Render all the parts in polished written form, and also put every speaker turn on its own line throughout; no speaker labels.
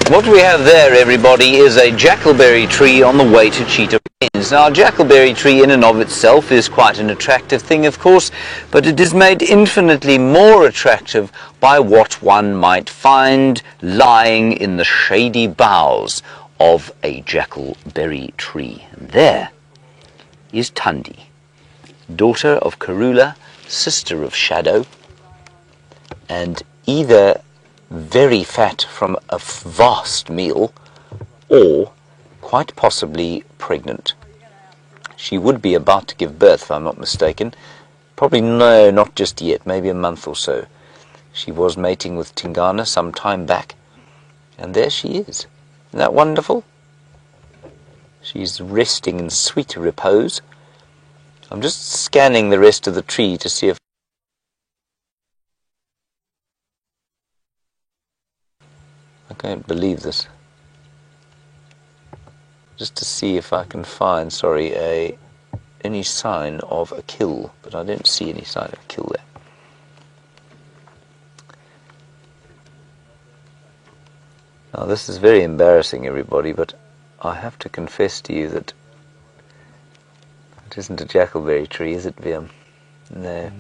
What we have there, everybody, is a jackalberry tree on the way to Cheetah Plains. Now, a jackalberry tree in and of itself is quite an attractive thing, of course, but it is made infinitely more attractive by what one might find lying in the shady boughs of a jackalberry tree. And there is Tundi, daughter of Karula, sister of Shadow, and either very fat from a vast meal, or quite possibly pregnant. She would be about to give birth, if I'm not mistaken. Probably no, not just yet, maybe a month or so. She was mating with Tingana some time back, and there she is. Isn't that wonderful? She's resting in sweet repose. I'm just scanning the rest of the tree to see if I can't believe this. Just to see if I can find, any sign of a kill, but I don't see any sign of a kill there. Now this is very embarrassing, everybody, but I have to confess to you that it isn't a jackalberry tree, is it, Viam? No.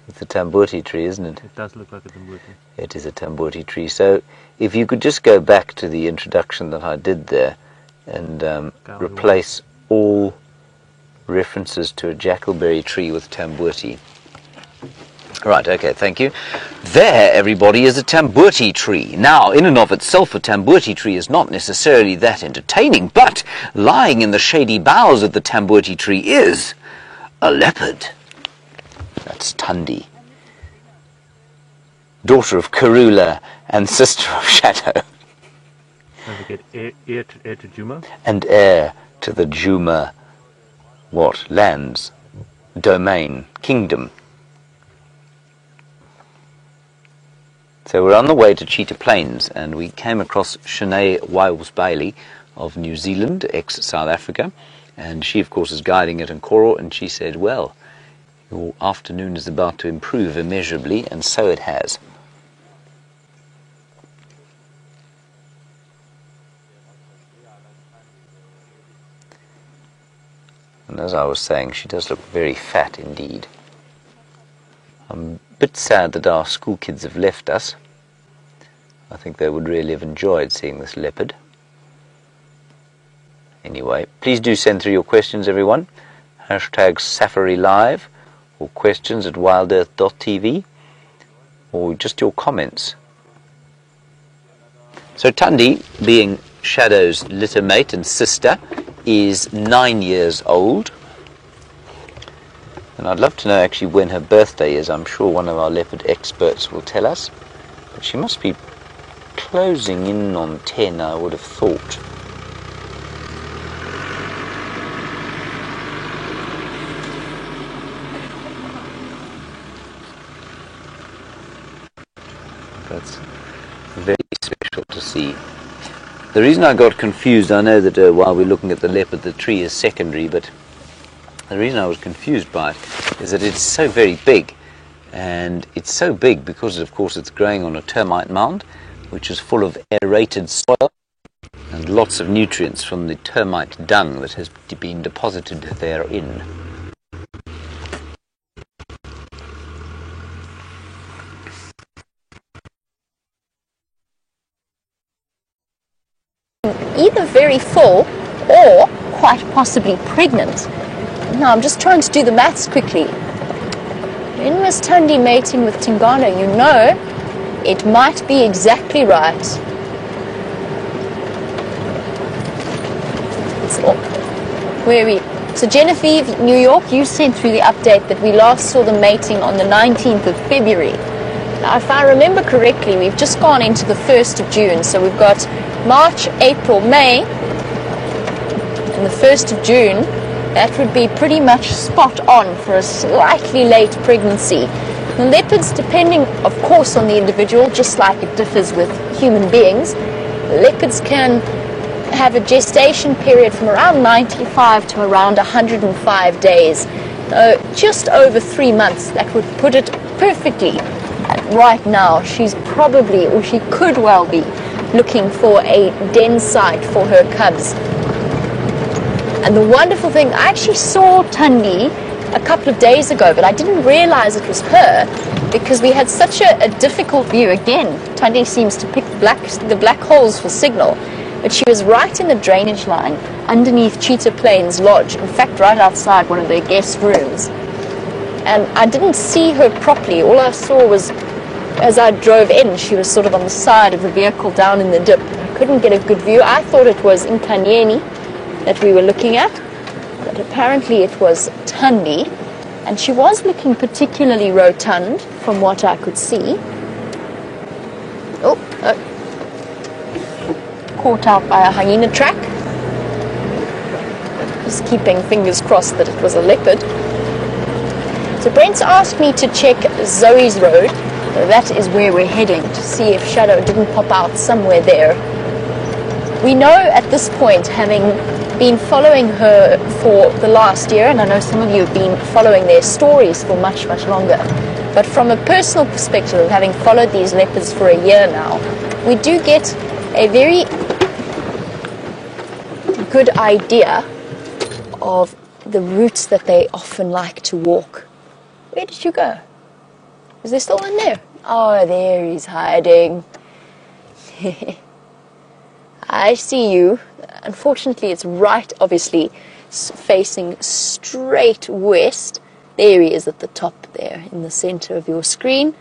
It's a Tamboti tree, isn't it?
It does look like a Tamboti.
It is a Tamboti tree. So if you could just go back to the introduction that I did there and replace all references to a jackalberry tree with Tamboti. Right, okay, thank you. There, everybody, is a Tamboti tree. Now, in and of itself, a Tamboti tree is not necessarily that entertaining, but lying in the shady boughs of the Tamboti tree is a leopard. That's Tundi, daughter of Karula and sister of Shadow.
Don't forget heir to Djuma.
And heir to the Djuma, what? Lands, domain, kingdom. So we're on the way to Cheetah Plains, and we came across Shanae Wiles-Bailey of New Zealand, ex-South Africa, and she, of course, is guiding at Nkoro, and she said, well, your afternoon is about to improve immeasurably, and so it has. And as I was saying, she does look very fat indeed. I'm a bit sad that our school kids have left us. I think they would really have enjoyed seeing this leopard. Anyway, please do send through your questions, everyone. Hashtag Safari Live, or questions at wildearth.tv, or just your comments. So Tundi, being Shadow's litter mate and sister, is 9 years old. And I'd love to know actually when her birthday is. I'm sure one of our leopard experts will tell us. But she must be closing in on 10, I would have thought. That's very special to see. The reason I got confused, I know that while we're looking at the leopard, the tree is secondary, but the reason I was confused by it is that it's so very big. And it's so big because, of course, it's growing on a termite mound, which is full of aerated soil and lots of nutrients from the termite dung that has been deposited therein.
Either very full or quite possibly pregnant. Now I'm just trying to do the maths quickly. When was Tundi mating with Tingana? You know, it might be exactly right. So Genevieve, New York, you sent through the update that we last saw the mating on the 19th of February. Now, if I remember correctly, we've just gone into the 1st of June, so we've got March, April, May, and the 1st of June. That would be pretty much spot on for a slightly late pregnancy. The leopards, depending, of course, on the individual, just like it differs with human beings, leopards can have a gestation period from around 95 to around 105 days. Just over 3 months, that would put it perfectly. Right now, she's probably, or she could well be, looking for a den site for her cubs. And the wonderful thing, I actually saw Thandi a couple of days ago, but I didn't realize it was her because we had such a difficult view. Again, Thandi seems to pick the black holes for signal, but she was right in the drainage line underneath Cheetah Plains Lodge, in fact right outside one of their guest rooms. And I didn't see her properly. All I saw was, as I drove in, she was sort of on the side of the vehicle down in the dip. I couldn't get a good view. I thought it was Nkanyeni that we were looking at, but apparently it was Thandi, and she was looking particularly rotund from what I could see. Caught out by a hyena track. Just keeping fingers crossed that it was a leopard. So Brent's asked me to check Zoe's Road. So that is where we're heading, to see if Shadow didn't pop out somewhere there. We know at this point, having been following her for the last year, and I know some of you have been following their stories for much, much longer, but from a personal perspective of having followed these leopards for a year now, we do get a very good idea of the routes that they often like to walk. Where did you go? Is there still one there? Oh, there he's hiding. I see you. Unfortunately, it's right, obviously, facing straight west. There he is at the top there, in the center of your screen.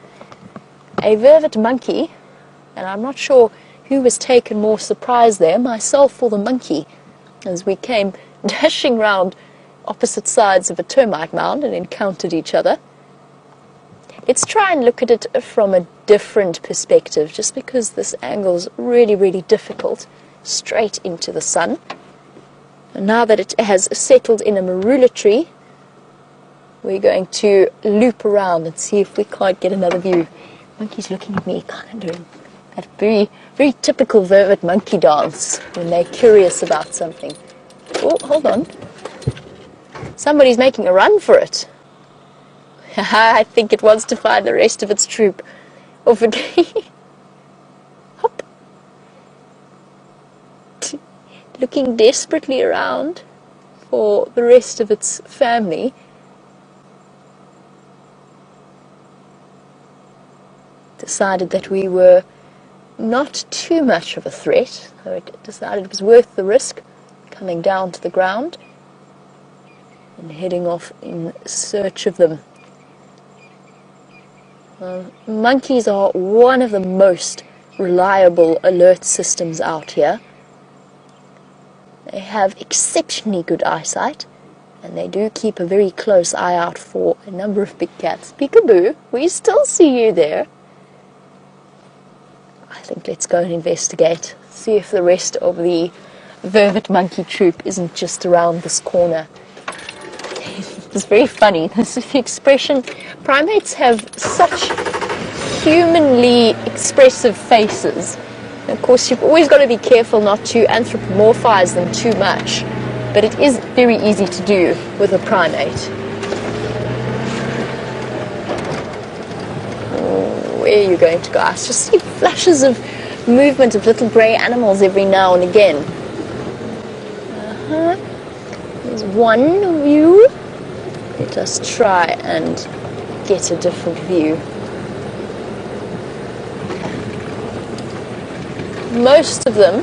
A vervet monkey, and I'm not sure who was taken more surprise there, myself or the monkey, as we came dashing round opposite sides of a termite mound and encountered each other. Let's try and look at it from a different perspective, just because this angle's really, really difficult, straight into the sun. And now that it has settled in a marula tree, we're going to loop around and see if we can't get another view. Monkey's looking at me, kind of doing that very, very typical vervet monkey dance when they're curious about something. Oh, hold on. Somebody's making a run for it. I think it wants to find the rest of its troop. Over hop. Looking desperately around for the rest of its family. Decided that we were not too much of a threat, so it decided it was worth the risk, coming down to the ground and heading off in search of them. Monkeys are one of the most reliable alert systems out here. They have exceptionally good eyesight, and they do keep a very close eye out for a number of big cats. Peekaboo, we still see you there. I think let's go and investigate, see if the rest of the vervet monkey troop isn't just around this corner. It's very funny, this expression. Primates have such humanly expressive faces. Of course, you've always got to be careful not to anthropomorphize them too much, but it is very easy to do with a primate. Where are you going to go? I just see flashes of movement of little grey animals every now and again. There's one of you. Let us try and get a different view. Most of them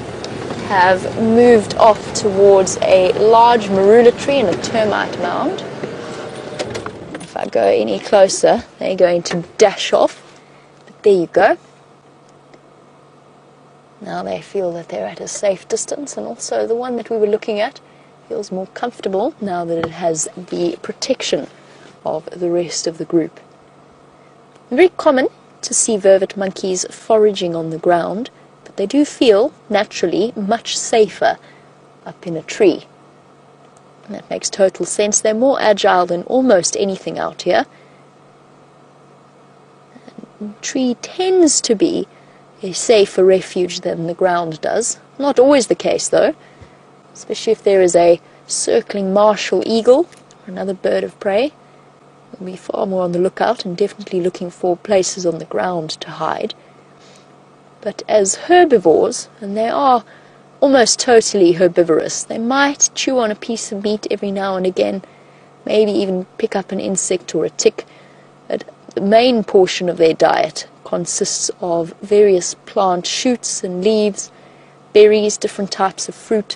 have moved off towards a large marula tree and a termite mound. If I go any closer, they're going to dash off. But there you go. Now they feel that they're at a safe distance, and also the one that we were looking at feels more comfortable now that it has the protection of the rest of the group. Very common to see vervet monkeys foraging on the ground, but they do feel naturally much safer up in a tree. And that makes total sense. They're more agile than almost anything out here. And tree tends to be a safer refuge than the ground does. Not always the case though, especially if there is a circling martial eagle or another bird of prey. We'll be far more on the lookout and definitely looking for places on the ground to hide. But as herbivores, and they are almost totally herbivorous, they might chew on a piece of meat every now and again, maybe even pick up an insect or a tick. But the main portion of their diet consists of various plant shoots and leaves, berries, different types of fruit,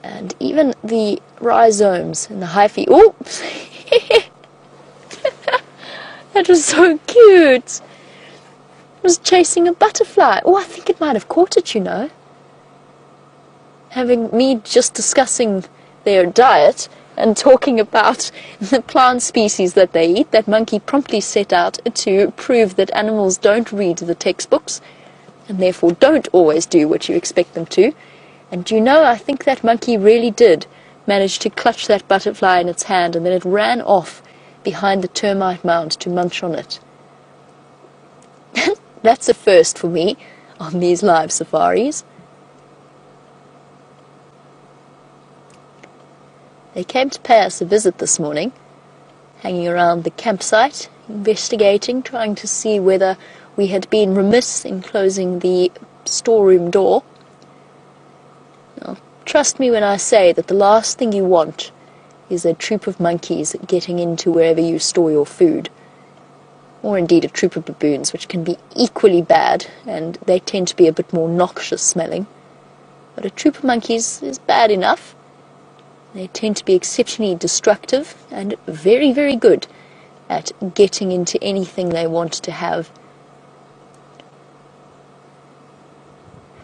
and even the rhizomes and the hyphae. Oops! That was so cute! It was chasing a butterfly. Oh, I think it might have caught it, you know. Having me just discussing their diet and talking about the plant species that they eat, that monkey promptly set out to prove that animals don't read the textbooks and therefore don't always do what you expect them to. And you know, I think that monkey really did manage to clutch that butterfly in its hand, and then it ran off behind the termite mound to munch on it. That's a first for me on these live safaris. They came to pay us a visit this morning, hanging around the campsite, investigating, trying to see whether we had been remiss in closing the storeroom door. Now, trust me when I say that the last thing you want is a troop of monkeys getting into wherever you store your food, or indeed a troop of baboons, which can be equally bad, and they tend to be a bit more noxious smelling. But a troop of monkeys is bad enough. They tend to be exceptionally destructive and very, very good at getting into anything they want to have.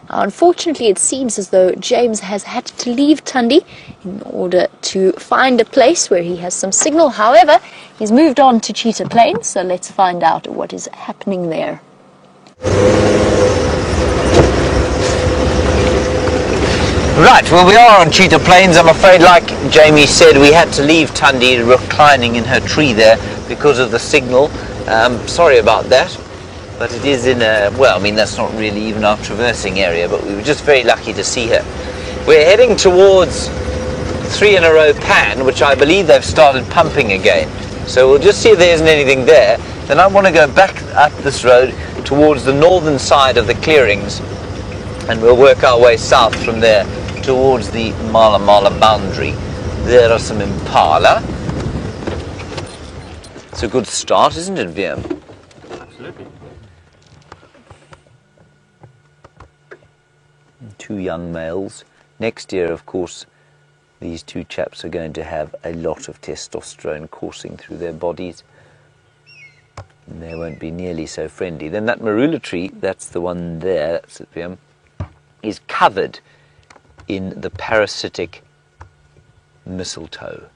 Now, unfortunately, it seems as though James has had to leave Tundi in order to find a place where he has some signal. However, he's moved on to Cheetah Plains, so let's find out what is happening there.
Right, well, we are on Cheetah Plains. I'm afraid, like Jamie said, we had to leave Tundi reclining in her tree there because of the signal. Sorry about that, but it is in a, well, I mean, that's not really even our traversing area, but we were just very lucky to see her. We're heading towards 3 in a row Pan, which I believe they've started pumping again. So we'll just see if there isn't anything there. Then I want to go back up this road towards the northern side of the clearings, and we'll work our way south from there towards the Mala Mala boundary. There are some impala. It's a good start, isn't it, VM?
Absolutely.
2 young males. Next year, of course, these 2 chaps are going to have a lot of testosterone coursing through their bodies, and they won't be nearly so friendly. Then that marula tree, that's the one there, that's it, VM, is covered in the parasitic mistletoe.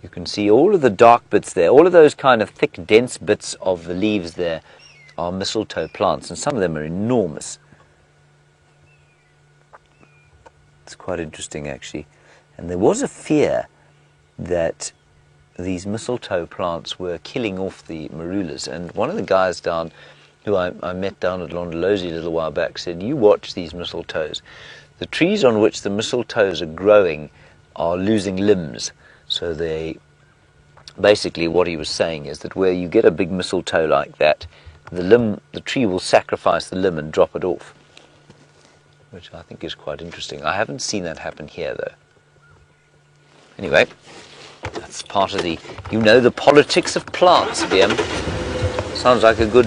You can see all of the dark bits there, all of those kind of thick, dense bits of the leaves there are mistletoe plants, and some of them are enormous. It's quite interesting, actually. And there was a fear that these mistletoe plants were killing off the marulas, and one of the guys down, who I met down at Londolozi a little while back, said, you watch these mistletoes. The trees on which the mistletoes are growing are losing limbs. So they, basically what he was saying is that where you get a big mistletoe like that, the tree will sacrifice the limb and drop it off, which I think is quite interesting. I haven't seen that happen here, though. Anyway, that's part of the, you know, the politics of plants, VM. Sounds like a good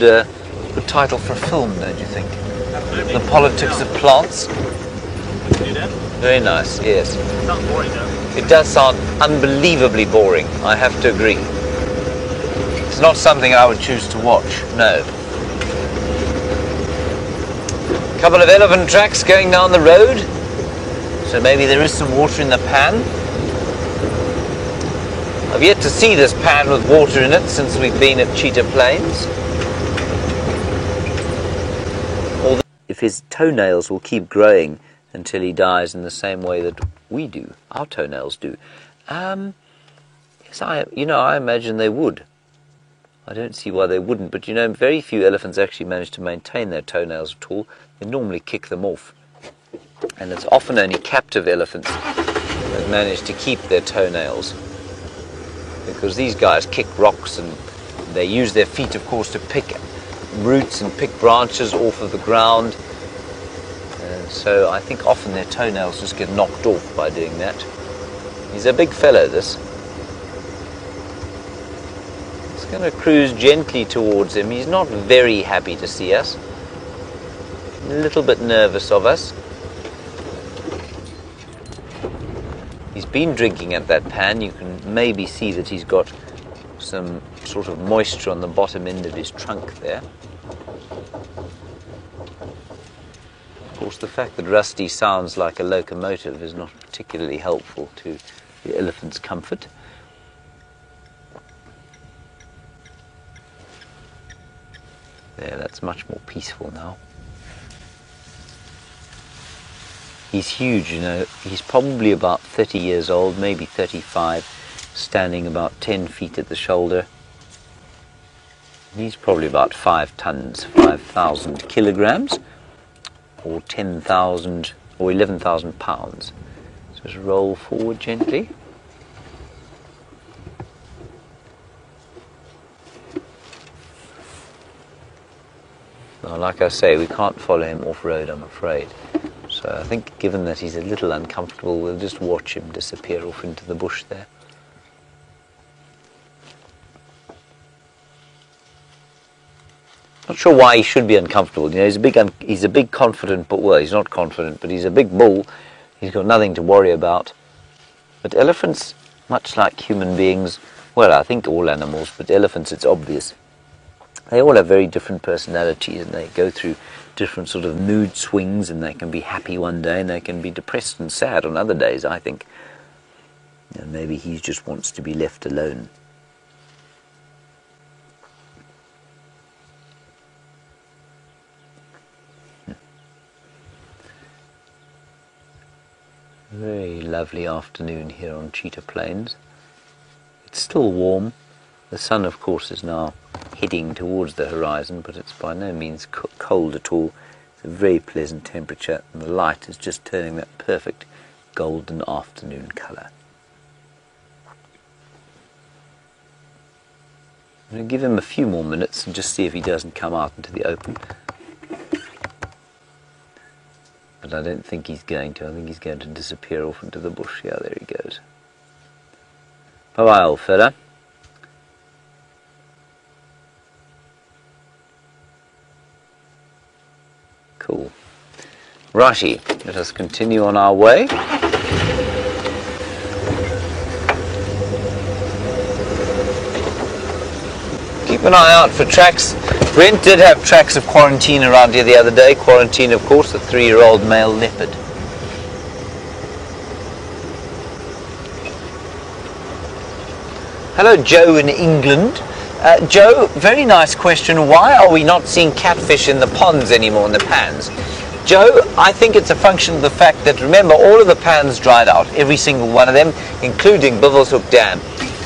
title for a film, don't you think?
Absolutely.
The politics of plants.
Do that?
Very nice, yes.
Sounds boring though.
It does sound unbelievably boring, I have to agree. It's not something I would choose to watch, no. Couple of elephant tracks going down the road, so maybe there is some water in the pan. I've yet to see this pan with water in it since we've been at Cheetah Plains. Although if his toenails will keep growing until he dies in the same way that we do, our toenails do. Yes, I imagine they would. I don't see why they wouldn't, but you know, very few elephants actually manage to maintain their toenails at all. They normally kick them off. And it's often only captive elephants that manage to keep their toenails, because these guys kick rocks and they use their feet, of course, to pick roots and pick branches off of the ground. So I think often their toenails just get knocked off by doing that. He's a big fellow, this. Just going to cruise gently towards him. He's not very happy to see us. A little bit nervous of us. He's been drinking at that pan. You can maybe see that he's got some sort of moisture on the bottom end of his trunk there. Of course, the fact that Rusty sounds like a locomotive is not particularly helpful to the elephant's comfort. There, that's much more peaceful now. He's huge, you know. He's probably about 30 years old, maybe 35, standing about 10 feet at the shoulder. He's probably about 5 tons, 5,000 kilograms, or 10,000 or 11,000 pounds. So just roll forward gently. Now, like I say, we can't follow him off-road, I'm afraid. So I think given that he's a little uncomfortable, we'll just watch him disappear off into the bush there. Not sure why he should be uncomfortable. You know, he's a big confident bull. Well, he's not confident, but he's a big bull. He's got nothing to worry about. But elephants, much like human beings, well, I think all animals, but elephants, it's obvious. They all have very different personalities, and they go through different sort of mood swings, and they can be happy one day and they can be depressed and sad on other days, I think. And maybe he just wants to be left alone. Very lovely afternoon here on Cheetah Plains. It's still warm. The sun, of course, is now heading towards the horizon, but it's by no means cold at all. It's a very pleasant temperature, and the light is just turning that perfect golden afternoon colour. I'm going to give him a few more minutes and just see if he doesn't come out into the open. But I don't think he's going to. I think he's going to disappear off into the bush. Yeah, there he goes. Bye-bye, old fella. Cool. Righty, let us continue on our way. Keep an eye out for tracks. Brent did have tracks of Quarantine around here the other day. Quarantine, of course, the 3-year-old male leopard. Hello, Joe in England. Joe, very nice question. Why are we not seeing catfish in the ponds anymore, in the pans? Joe, I think it's a function of the fact that, remember, all of the pans dried out, every single one of them, including Buffelshoek Dam.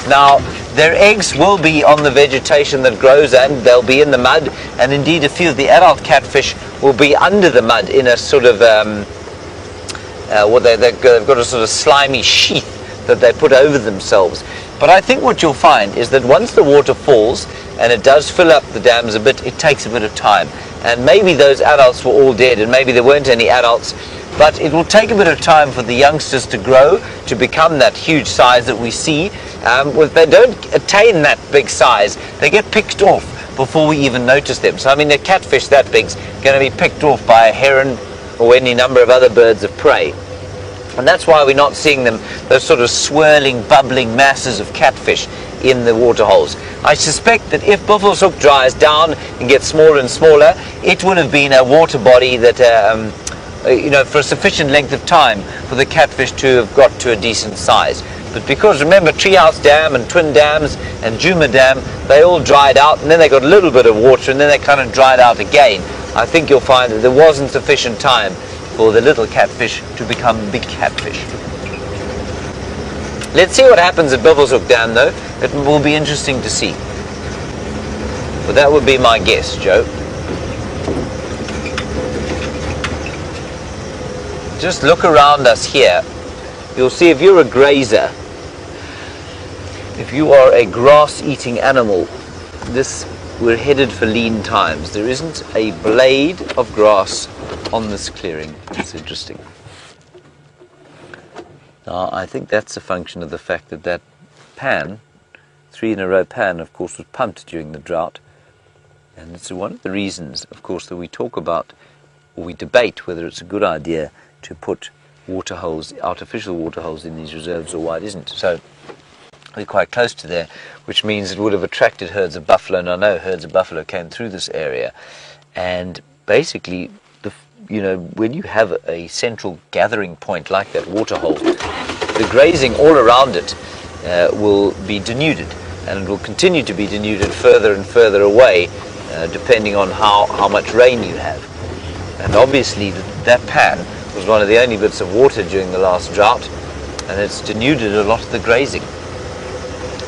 Now, their eggs will be on the vegetation that grows, and they'll be in the mud, and indeed a few of the adult catfish will be under the mud in a sort of, they've got a sort of slimy sheath that they put over themselves. But I think what you'll find is that once the water falls, and it does fill up the dams a bit, it takes a bit of time. And maybe those adults were all dead, and maybe there weren't any adults, but it will take a bit of time for the youngsters to grow, to become that huge size that we see. If they don't attain that big size, they get picked off before we even notice them. So I mean, a catfish that big's going to be picked off by a heron or any number of other birds of prey. And that's why we're not seeing them, those sort of swirling, bubbling masses of catfish in the waterholes. I suspect that if Buffelshoek dries down and gets smaller and smaller, it will have been a water body that, for a sufficient length of time for the catfish to have got to a decent size. But because, remember, Treehouse Dam and Twin Dams and Djuma Dam, they all dried out, and then they got a little bit of water, and then they kind of dried out again. I think you'll find that there wasn't sufficient time for the little catfish to become big catfish. Let's see what happens at Buffelshoek Dam, though. It will be interesting to see. But that would be my guess, Joe. Just look around us here. You'll see if you're a grazer, if you are a grass-eating animal, this we're headed for lean times. There isn't a blade of grass on this clearing. It's interesting. Now, I think that's a function of the fact that that pan, 3-in-a-row pan, of course, was pumped during the drought. And it's one of the reasons, of course, that we talk about, or we debate whether it's a good idea to put water holes, artificial water holes in these reserves, or why it isn't. So we're quite close to there, which means it would have attracted herds of buffalo, and I know herds of buffalo came through this area. And basically, when you have a central gathering point like that water hole, the grazing all around it will be denuded, and it will continue to be denuded further and further away, depending on how much rain you have. And obviously that pan was one of the only bits of water during the last drought, and it's denuded a lot of the grazing.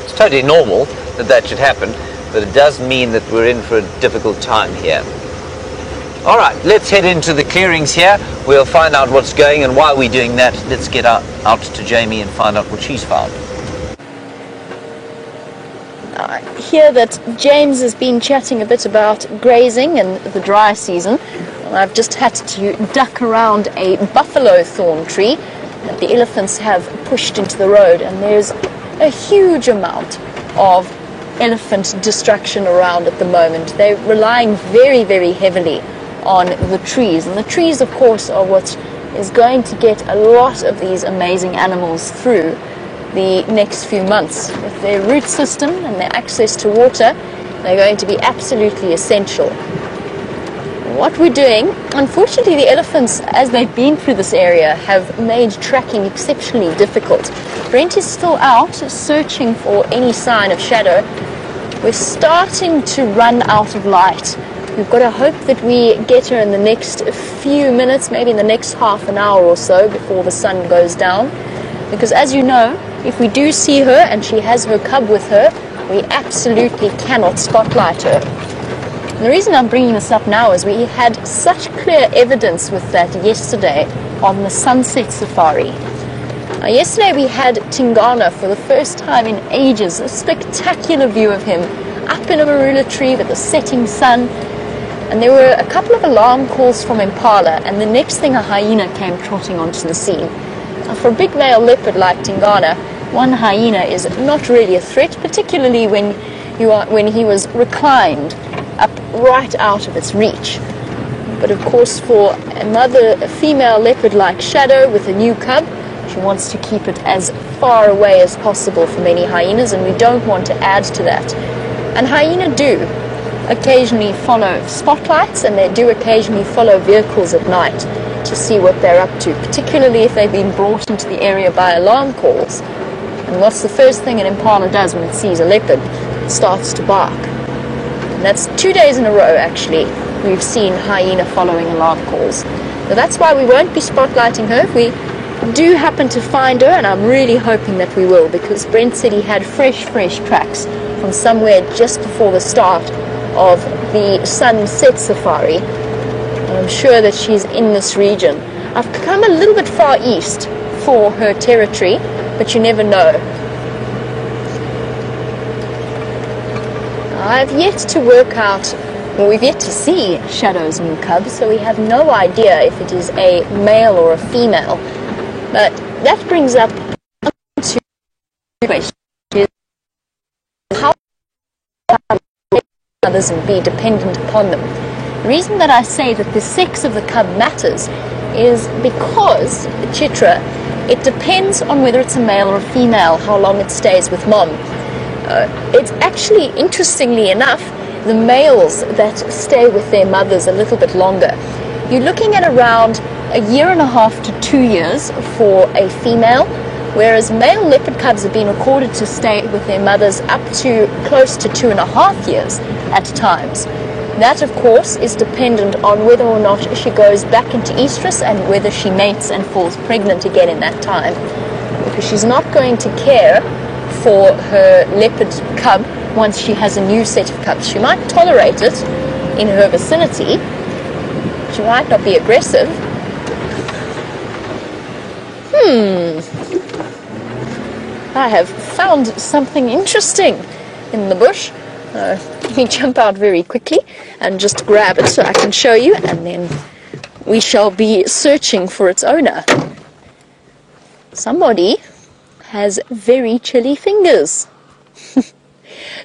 It's totally normal that should happen, but it does mean that we're in for a difficult time here. All right, let's head into the clearings here. We'll find out what's going and why we're doing that. Let's get out to Jamie and find out what she's found.
I hear that James has been chatting a bit about grazing and the dry season. Well, I've just had to duck around a buffalo thorn tree that the elephants have pushed into the road, and there's a huge amount of elephant destruction around at the moment. They're relying very, very heavily on the trees, and the trees, of course, are what is going to get a lot of these amazing animals through the next few months. With their root system and their access to water, they're going to be absolutely essential. What we're doing, unfortunately, the elephants, as they've been through this area, have made tracking exceptionally difficult. Brent is still out searching for any sign of shadow. We're starting to run out of light. We've got to hope that we get her in the next few minutes, maybe in the next half an hour or so before the sun goes down. Because as you know, if we do see her and she has her cub with her, we absolutely cannot spotlight her. And the reason I'm bringing this up now is we had such clear evidence with that yesterday on the sunset safari. Now, yesterday we had Tingana for the first time in ages, a spectacular view of him up in a marula tree with the setting sun. And there were a couple of alarm calls from impala, and the next thing a hyena came trotting onto the scene. Now, for a big male leopard like Tingana, one hyena is not really a threat, particularly when he was reclined up right out of its reach. But of course, for a female leopard like Shadow with a new cub, she wants to keep it as far away as possible from any hyenas, and we don't want to add to that. And hyena do occasionally follow spotlights, and they do occasionally follow vehicles at night to see what they're up to, particularly if they've been brought into the area by alarm calls. And what's the first thing an impala does when it sees a leopard? It starts to bark. And that's 2 days in a row, actually, we've seen hyena following alarm calls. So that's why we won't be spotlighting her. If we do happen to find her, and I'm really hoping that we will, because Brent said he had fresh tracks from somewhere just before the start of the sunset safari. And I'm sure that she's in this region. I've come a little bit far east for her territory, but you never know. I've yet to work out, well, we've yet to see Shadow's new cub, so we have no idea if it is a male or a female. But that brings up two questions. How others and be dependent upon them? The reason that I say that the sex of the cub matters is because Chitra, it depends on whether it's a male or a female, how long it stays with mom. It's actually, interestingly enough, the males that stay with their mothers a little bit longer. You're looking at around 1.5 to 2 years for a female, whereas male leopard cubs have been recorded to stay with their mothers up to close to 2.5 years at times. That, of course, is dependent on whether or not she goes back into estrus and whether she mates and falls pregnant again in that time. Because she's not going to care for her leopard cub once she has a new set of cubs. She might tolerate it in her vicinity. She might not be aggressive. I have found something interesting in the bush. Let me jump out very quickly and just grab it so I can show you, and then we shall be searching for its owner. Somebody has very chilly fingers.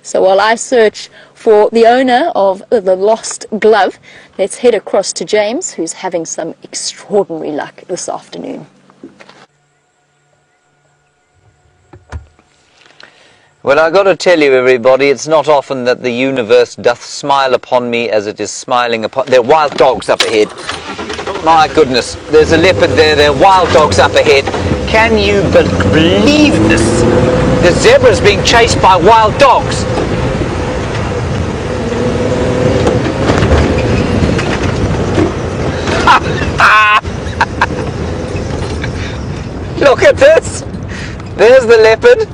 So while I search for the owner of the lost glove, let's head across to James, who's having some extraordinary luck this afternoon.
Well, I got to tell you, everybody, it's not often that the universe doth smile upon me as it is smiling upon... There are wild dogs up ahead. My goodness, there's a leopard there. There are wild dogs up ahead. Can you believe this? The zebra is being chased by wild dogs. Look at this. There's the leopard.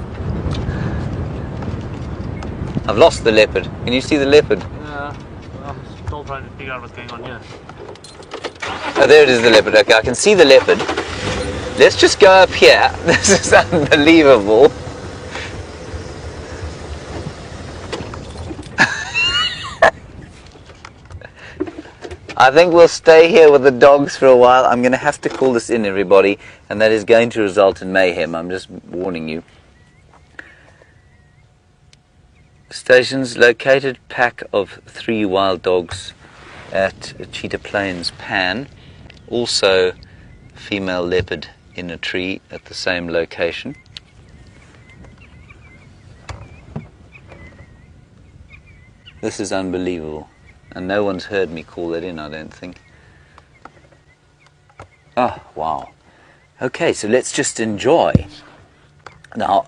I've lost the leopard. Can you see the leopard?
Yeah, I'm still trying to figure out what's going on here.
Oh, there it is, the leopard. Okay, I can see the leopard. Let's just go up here. This is unbelievable. I think we'll stay here with the dogs for a while. I'm going to have to call this in, everybody, and that is going to result in mayhem. I'm just warning you. Stations located pack of 3 wild dogs at Cheetah Plains Pan. Also female leopard in a tree at the same location. This is unbelievable, and no one's heard me call that in, I don't think. Oh, wow. Okay, so let's just enjoy. Now,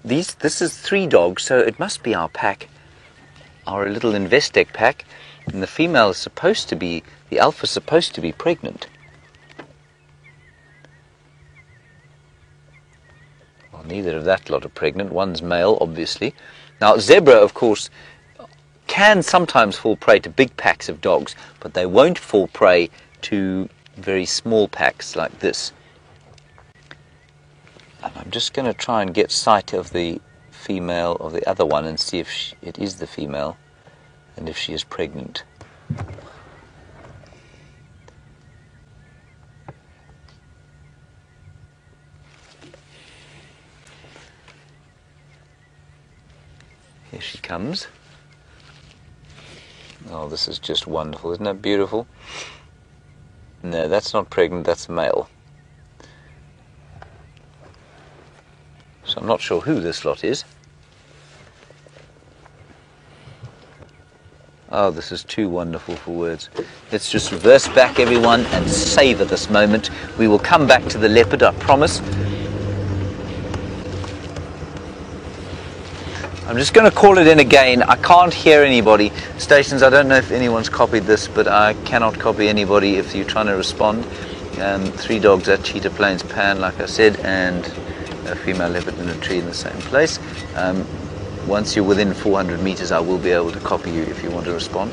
this is 3 dogs, so it must be our pack, our little Investec pack, and the female is supposed to be, the alpha is supposed to be pregnant. Well, neither of that lot are pregnant. One's male, obviously. Now, zebra, of course, can sometimes fall prey to big packs of dogs, but they won't fall prey to very small packs like this. And I'm just going to try and get sight of the female of the other one and see if it is the female and if she is pregnant. Here she comes. Oh, this is just wonderful. Isn't that beautiful? No, that's not pregnant, that's male. So I'm not sure who this lot is. Oh, this is too wonderful for words. Let's just reverse back, everyone, and savour this moment. We will come back to the leopard, I promise. I'm just going to call it in again. I can't hear anybody. Stations, I don't know if anyone's copied this, but I cannot copy anybody if you're trying to respond. 3 dogs at Cheetah Plains Pan, like I said, and a female leopard in a tree in the same place. Once you're within 400 meters, I will be able to copy you if you want to respond.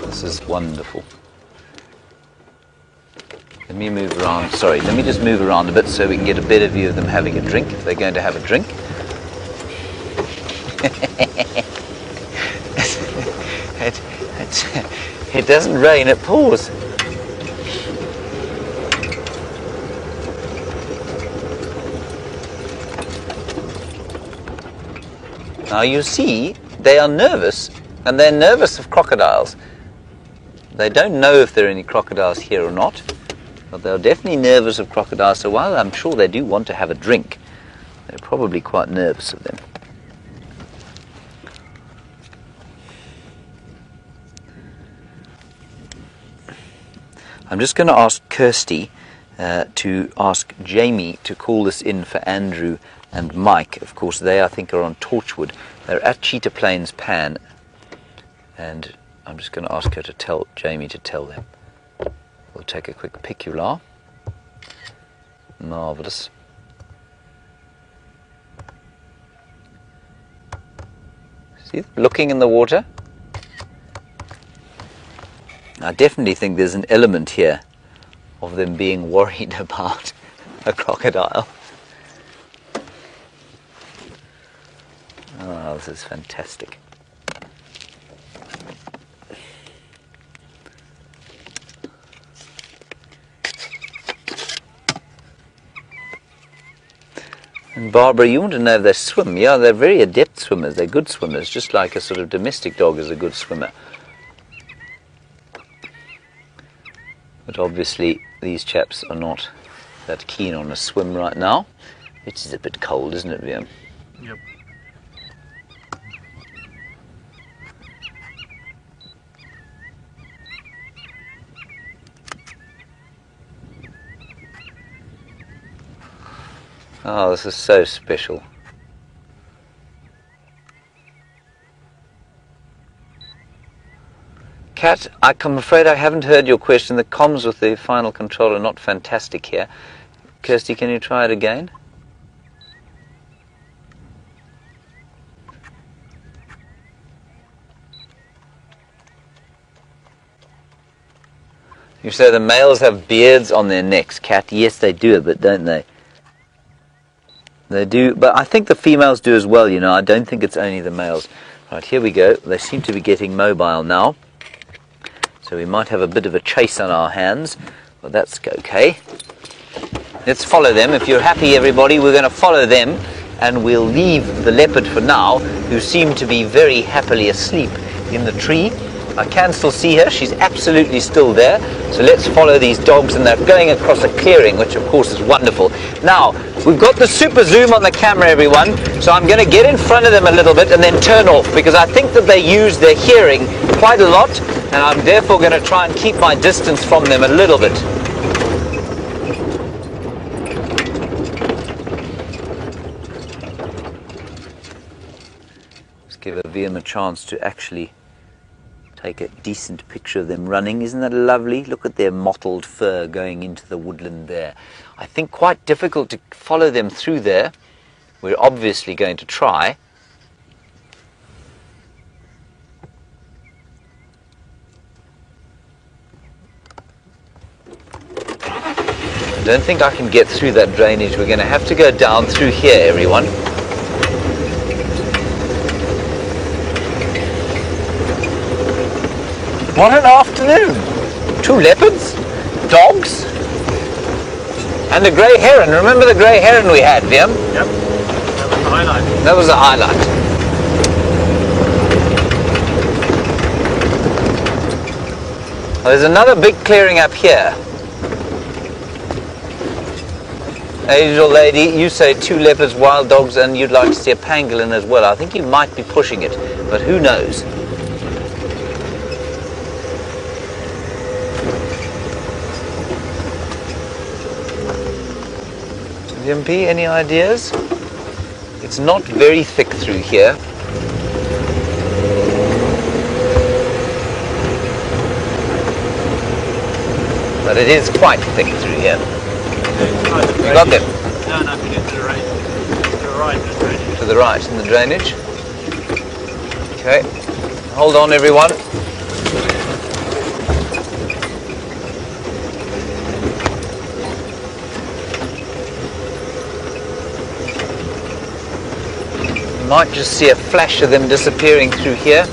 This is wonderful. Let me move around. Sorry, let me just move around a bit so we can get a better view of them having a drink, if they're going to have a drink. It doesn't rain, it pours. Now you see, they are nervous, and they're nervous of crocodiles. They don't know if there are any crocodiles here or not, but they're definitely nervous of crocodiles, so while I'm sure they do want to have a drink, they're probably quite nervous of them. I'm just going to ask Kirsty to ask Jamie to call this in for Andrew and Mike. Of course, they, I think, are on Torchwood. They're at Cheetah Plains Pan, and I'm just going to ask her to tell Jamie to tell them. We'll take a quick picular. Marvellous. See, looking in the water. I definitely think there's an element here of them being worried about a crocodile. Oh, this is fantastic. And Barbara, you want to know if they swim. Yeah, they're very adept swimmers. They're good swimmers, just like a sort of domestic dog is a good swimmer. But obviously, these chaps are not that keen on a swim right now. It is a bit cold, isn't it, Liam?
Yep.
Oh, this is so special. Kat, I'm afraid I haven't heard your question. The comms with the final control are not fantastic here. Kirsty, can you try it again? You say the males have beards on their necks, Kat. Yes, they do a bit, don't they? They do, but I think the females do as well, you know. I don't think it's only the males. Right, here we go. They seem to be getting mobile now. So we might have a bit of a chase on our hands, but that's okay. Let's follow them. If you're happy, everybody, we're going to follow them, and we'll leave the leopard for now, who seem to be very happily asleep in the tree. I can still see her. She's absolutely still there. So let's follow these dogs, and they're going across a clearing, which of course is wonderful. Now, we've got the super zoom on the camera, everyone, so I'm going to get in front of them a little bit and then turn off, because I think that they use their hearing quite a lot, and I'm therefore going to try and keep my distance from them a little bit. Let's give Liam a chance to actually take a decent picture of them running. Isn't that lovely? Look at their mottled fur going into the woodland there. I think quite difficult to follow them through there. We're obviously going to try. I don't think I can get through that drainage. We're going to have to go down through here, everyone. What an afternoon! 2 leopards, dogs, and a grey heron. Remember the grey heron we had, Liam?
Yep. That was the highlight.
That was the highlight. Well, there's another big clearing up here. Angel lady, you say 2 leopards, wild dogs, and you'd like to see a pangolin as well. I think you might be pushing it, but who knows? MP, any ideas? It's not very thick through here. But it is quite thick through here. You got them?
No, nothing to the right. To the right in the drainage.
To the right in the drainage. Okay. Hold on, everyone. Might just see a flash of them disappearing through here.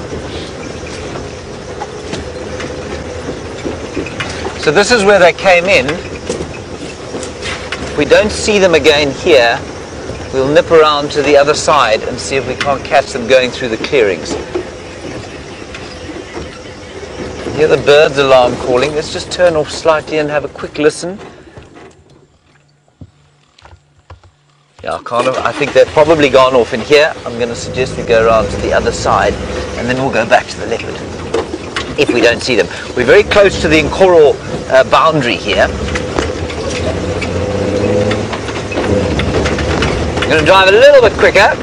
So this is where they came in. If we don't see them again here, we'll nip around to the other side and see if we can't catch them going through the clearings. Hear the bird's alarm calling. Let's just turn off slightly and have a quick listen. Yeah, I think they've probably gone off in here. I'm going to suggest we go around to the other side, and then we'll go back to the leopard, if we don't see them. We're very close to the Nkoro boundary here. I'm going to drive a little bit quicker,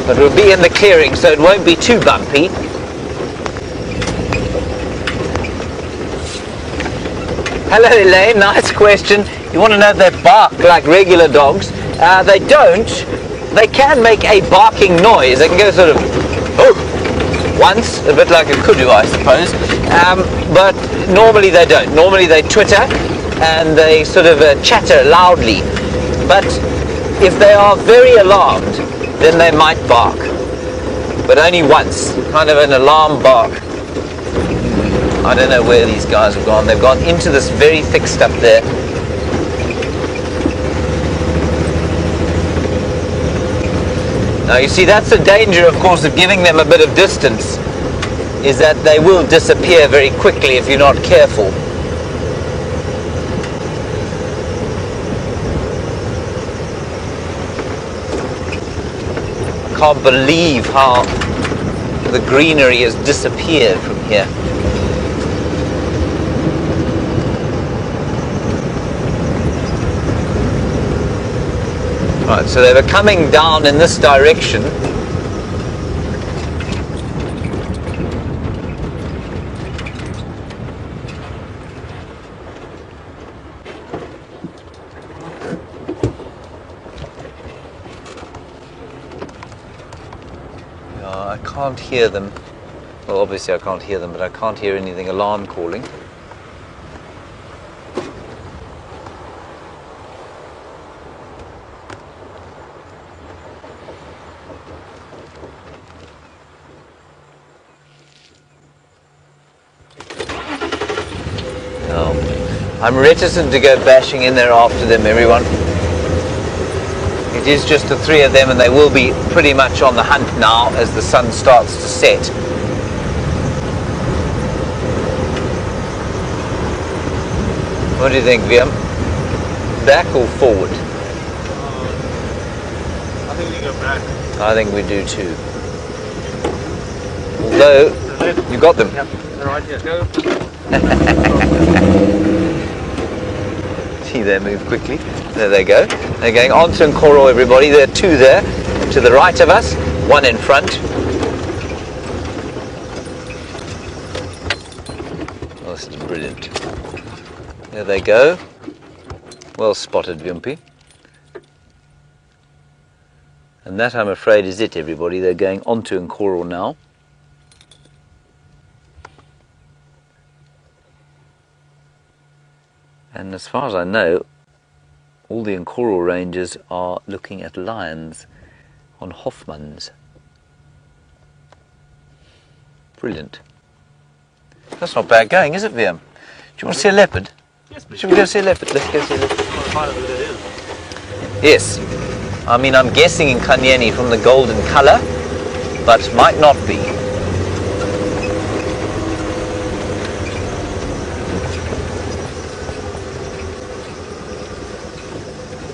but we'll be in the clearing, so it won't be too bumpy. Hello Elaine, nice question. You want to know if they bark like regular dogs? They don't. They can make a barking noise. They can go sort of, oh, once, a bit like a kudu, I suppose, but normally they don't. Normally they twitter and they sort of chatter loudly, but if they are very alarmed, then they might bark, but only once, kind of an alarm bark. I don't know where these guys have gone. They've gone into this very thick stuff there. Now you see, that's the danger, of course, of giving them a bit of distance, is that they will disappear very quickly if you're not careful. I can't believe how the greenery has disappeared from here. Right, so they were coming down in this direction. I can't hear them. Well, obviously I can't hear them, but I can't hear anything alarm calling. I'm reticent to go bashing in there after them, everyone. It is just the three of them, and they will be pretty much on the hunt now as the sun starts to set. What do you think, Viam? Back or forward?
I think we go back.
I think we do too. Although, you got them.
Yep, they're right here. Go.
See, they move quickly. There they go. They're going on to Nkoro, everybody. There are two there to the right of us, one in front. Oh, this is brilliant. There they go. Well spotted, Vimpy. And that, I'm afraid, is it, everybody. They're going on to Nkoro now. And as far as I know, all the Nkoro rangers are looking at lions on Hoffmans. Brilliant. That's not bad going, is it, Viam? Do you want to see a leopard?
Yes, please.
Should we go see a leopard? Let's go see a leopard.
Find out who that is.
Yes. I mean, I'm guessing in Kanyeni from the golden colour, but might not be.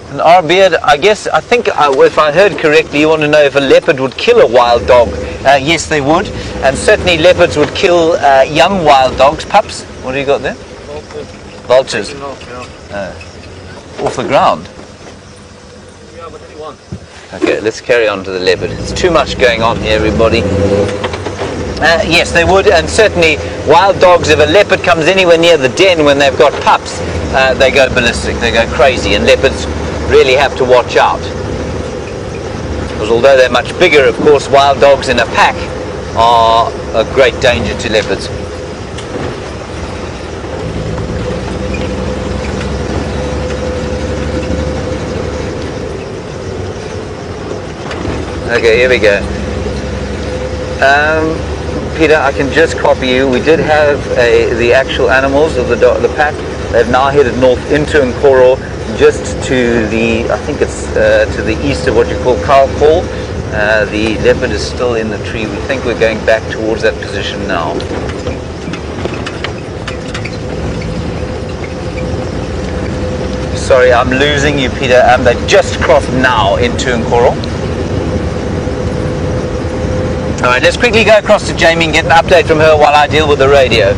And Arbeard, I think if I heard correctly, you want to know if a leopard would kill a wild dog. Yes, they would. And certainly leopards would kill young wild dogs. Pups, what have you got there? Vultures. Off the ground.
Yeah, but anyone.
Okay, let's carry on to the leopard. There's too much going on here, everybody. Yes, they would, and certainly wild dogs, if a leopard comes anywhere near the den when they've got pups, they go ballistic, they go crazy, and leopards really have to watch out. Because although they're much bigger, of course, wild dogs in a pack are a great danger to leopards. Okay, here we go. Peter, I can just copy you. We did have the actual animals of the pack. They've now headed north into Nkoro, just to the, I think it's to the east of what you call Kalkol. The leopard is still in the tree. We think we're going back towards that position now. Sorry, I'm losing you, Peter. They just crossed now into Nkoro. All right, let's quickly go across to Jamie and get an update from her while I deal with the radio.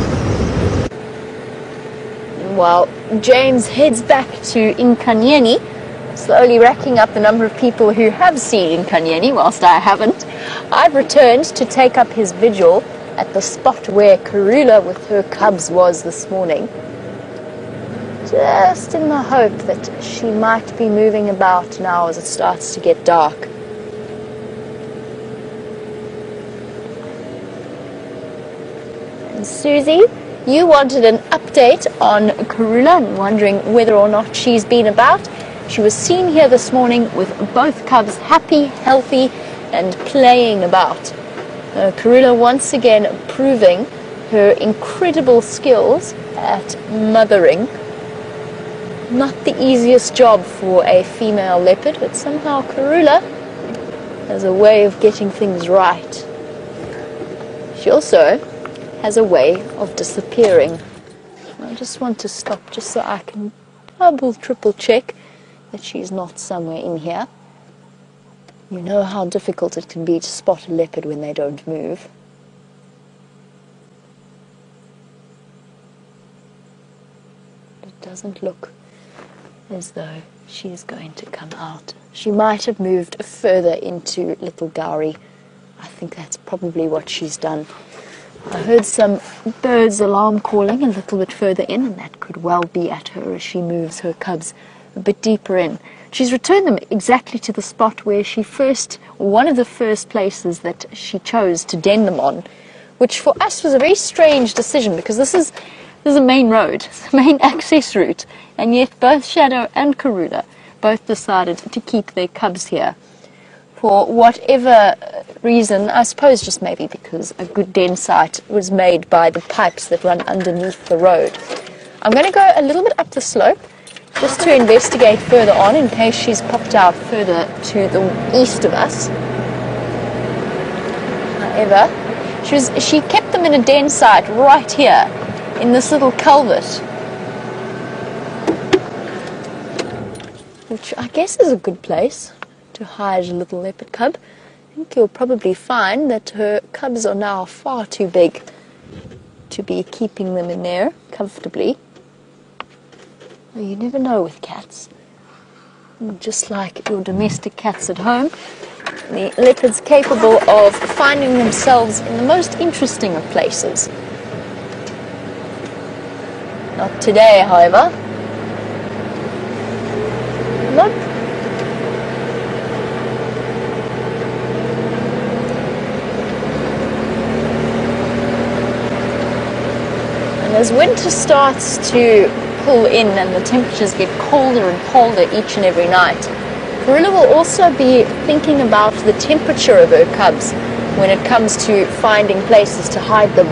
While James heads back to Nkanyeni, slowly racking up the number of people who have seen Nkanyeni, whilst I haven't, I've returned to take up his vigil at the spot where Karula with her cubs was this morning, just in the hope that she might be moving about now as it starts to get dark. Susie, you wanted an update on Karula and wondering whether or not she's been about. She was seen here this morning with both cubs happy, healthy, and playing about. Karula once again proving her incredible skills at mothering. Not the easiest job for a female leopard, but somehow Karula has a way of getting things right. She also has a way of disappearing. I just want to stop just so I can double, triple check that she's not somewhere in here. You know how difficult it can be to spot a leopard when they don't move. It doesn't look as though she is going to come out. She might have moved further into Little Gowrie. I think that's probably what she's done. I heard some birds' alarm calling a little bit further in, and that could well be at her as she moves her cubs a bit deeper in. She's returned them exactly to the spot where she one of the first places that she chose to den them on, which for us was a very strange decision because this is a main road, it's a main access route, and yet both Shadow and Karula both decided to keep their cubs here. For whatever reason, I suppose just maybe because a good den site was made by the pipes that run underneath the road. I'm going to go a little bit up the slope just to investigate further on in case she's popped out further to the east of us. However, she kept them in a den site right here in this little culvert, which I guess is a good place to hide a little leopard cub. I think you'll probably find that her cubs are now far too big to be keeping them in there comfortably. Well, you never know with cats. Just like your domestic cats at home, the leopard's capable of finding themselves in the most interesting of places. Not today, however. Nope. And as winter starts to pull in and the temperatures get colder and colder each and every night, Karula will also be thinking about the temperature of her cubs when it comes to finding places to hide them.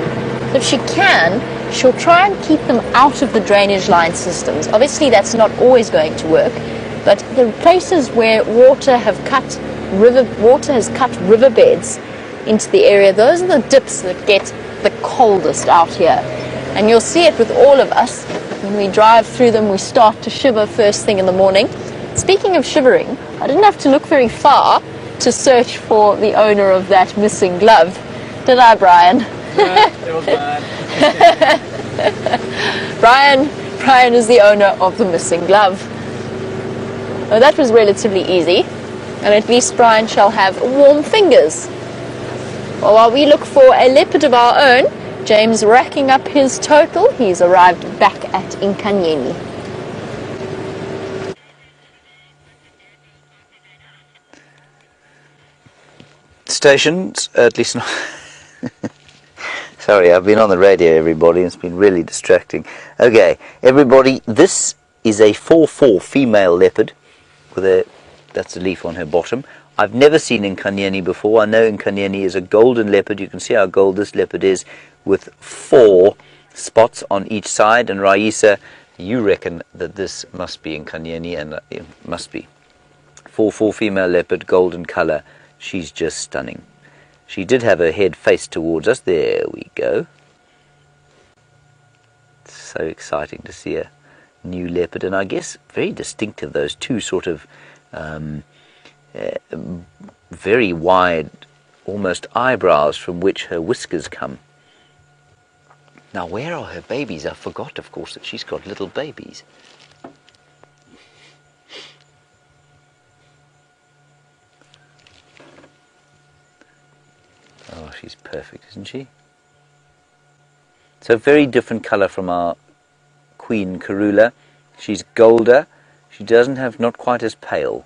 If she can, she'll try and keep them out of the drainage line systems. Obviously that's not always going to work, but the places where water has cut riverbeds into the area, those are the dips that get the coldest out here. And you'll see it with all of us. When we drive through them, we start to shiver first thing in the morning. Speaking of shivering, I didn't have to look very far to search for the owner of that missing glove. Did I, Brian?
It was bad.
Brian is the owner of the missing glove. Well, that was relatively easy, and at least Brian shall have warm fingers. Well, while we look for a leopard of our own, James racking up his total. He's arrived back at Nkanyeni.
Stations, at least not. Sorry, I've been on the radio, everybody, and it's been really distracting. Okay, everybody, this is a 4-4 female leopard with that's a leaf on her bottom. I've never seen Nkanyeni before. I know Nkanyeni is a golden leopard. You can see how gold this leopard is with 4 spots on each side. And Raisa, you reckon that this must be Nkanyeni, and it must be. 4-4 female leopard, golden color. She's just stunning. She did have her head faced towards us. There we go. It's so exciting to see a new leopard, and I guess very distinctive, those two sort of very wide, almost eyebrows from which her whiskers come. Now, where are her babies? I forgot, of course, that she's got little babies. Oh, she's perfect, isn't she? So very different colour from our Queen Karula. She's golder. She doesn't have, not quite as pale.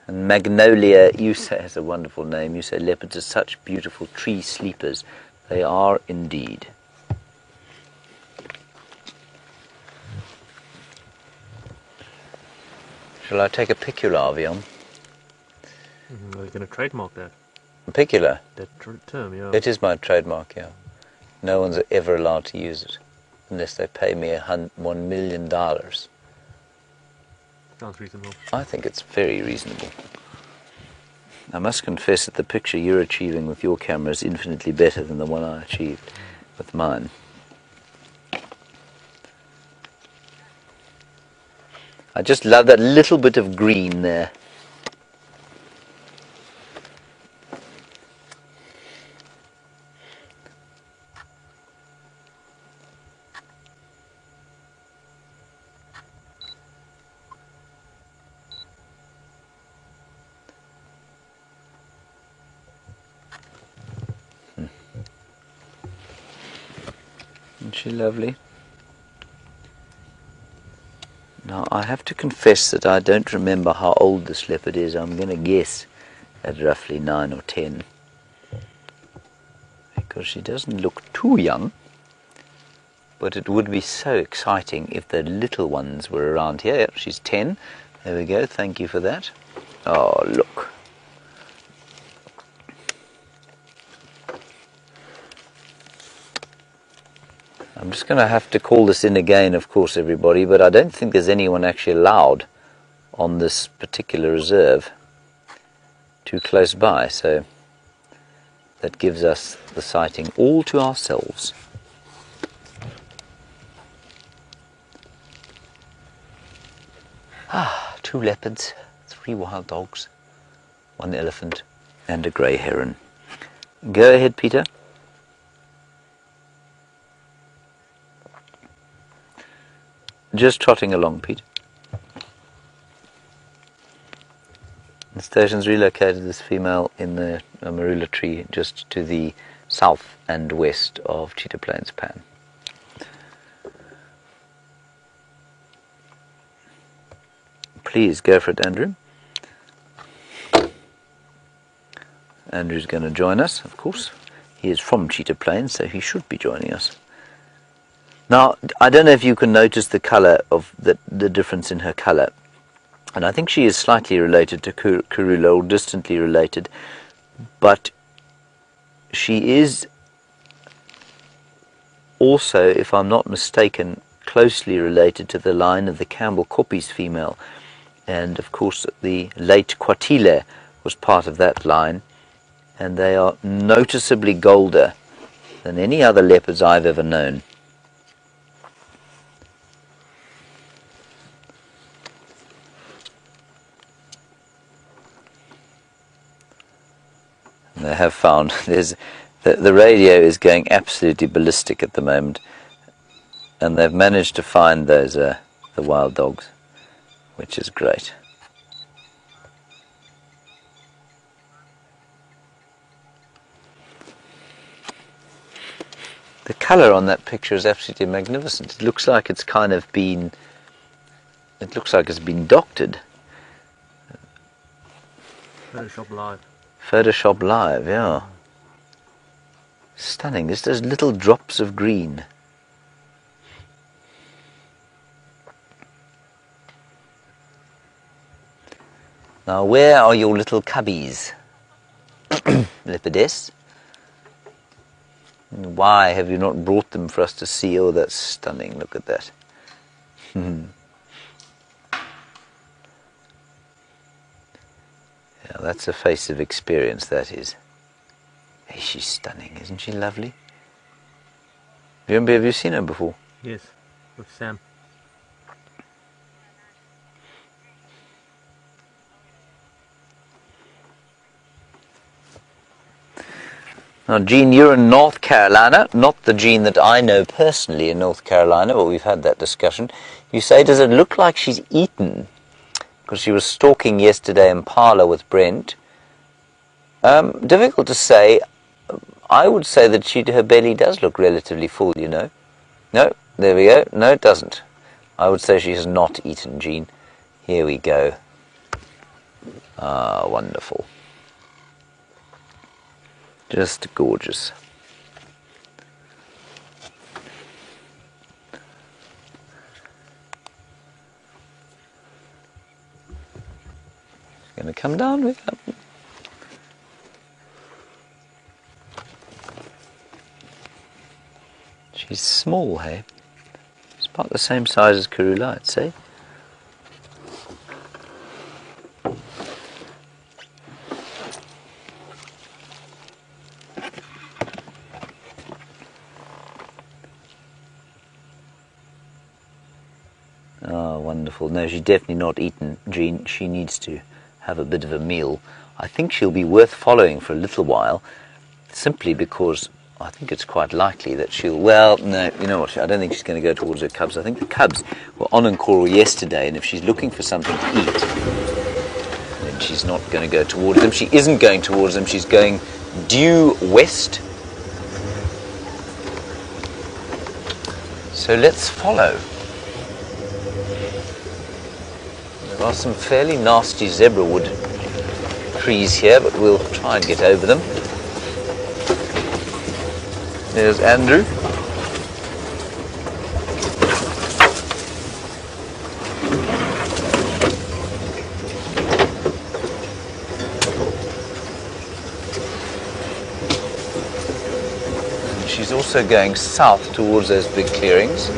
And Magnolia, you say, has a wonderful name. You say leopards are such beautiful tree sleepers. They are indeed. Shall I take a picula, Avion?
Are you going to trademark that?
Picula?
That term, yeah.
It is my trademark, yeah. No one's ever allowed to use it unless they pay me $1 million.
Sounds reasonable.
I think it's very reasonable. I must confess that the picture you're achieving with your camera is infinitely better than the one I achieved with mine. I just love that little bit of green there. Isn't she lovely? Now, I have to confess that I don't remember how old this leopard is. I'm going to guess at roughly 9 or 10. Because she doesn't look too young. But it would be so exciting if the little ones were around here. Yep, she's 10. There we go. Thank you for that. Oh, look. I'm just going to have to call this in again, of course, everybody, but I don't think there's anyone actually allowed on this particular reserve too close by, so that gives us the sighting all to ourselves. Ah, 2 leopards, 3 wild dogs, 1 elephant, and a grey heron. Go ahead, Peter. Just trotting along, Pete. The station's relocated this female in the marula tree just to the south and west of Cheetah Plains Pan. Please go for it, Andrew. Andrew's going to join us, of course. He is from Cheetah Plains, so he should be joining us. Now, I don't know if you can notice the colour of the difference in her colour. And I think she is slightly related to Karula, or distantly related. But she is also, if I'm not mistaken, closely related to the line of the Campbell Koppies female. And, of course, the late Kwatile was part of that line. And they are noticeably golder than any other leopards I've ever known. They have found the radio is going absolutely ballistic at the moment, and they've managed to find those the wild dogs, which is great. The colour on that picture is absolutely magnificent. It looks like it's kind of been. It looks like it's been doctored.
Photoshop Live.
Photoshop Live, yeah. Stunning. Just those little drops of green. Now, where are your little cubbies? Leopardess? Why have you not brought them for us to see? Oh, that's stunning. Look at that. Yeah, that's a face of experience, that is. Hey, she's stunning, isn't she lovely? Have you seen her before?
Yes, with Sam.
Now, Jean, you're in North Carolina, not the Jean that I know personally in North Carolina, but we've had that discussion. You say, does it look like she's eaten? Because she was stalking yesterday in Parlour with Brent. Difficult to say. I would say that her belly does look relatively full, you know. No, there we go. No, it doesn't. I would say she has not eaten, Jean. Here we go. Ah, wonderful. Just gorgeous. Going to come down with her. She's small, hey? It's about the same size as Karula, I'd say. Oh, wonderful. No, she's definitely not eaten, Jean. She needs to have a bit of a meal. I think she'll be worth following for a little while, simply because I think it's quite likely that she'll... Well, no, you know what? I don't think she's going to go towards her cubs. I think the cubs were on Nkoro yesterday, and if she's looking for something to eat, then she's not going to go towards them. She isn't going towards them. She's going due west. So let's follow. There are some fairly nasty zebra wood trees here, but we'll try and get over them. There's Andrew. And she's also going south towards those big clearings.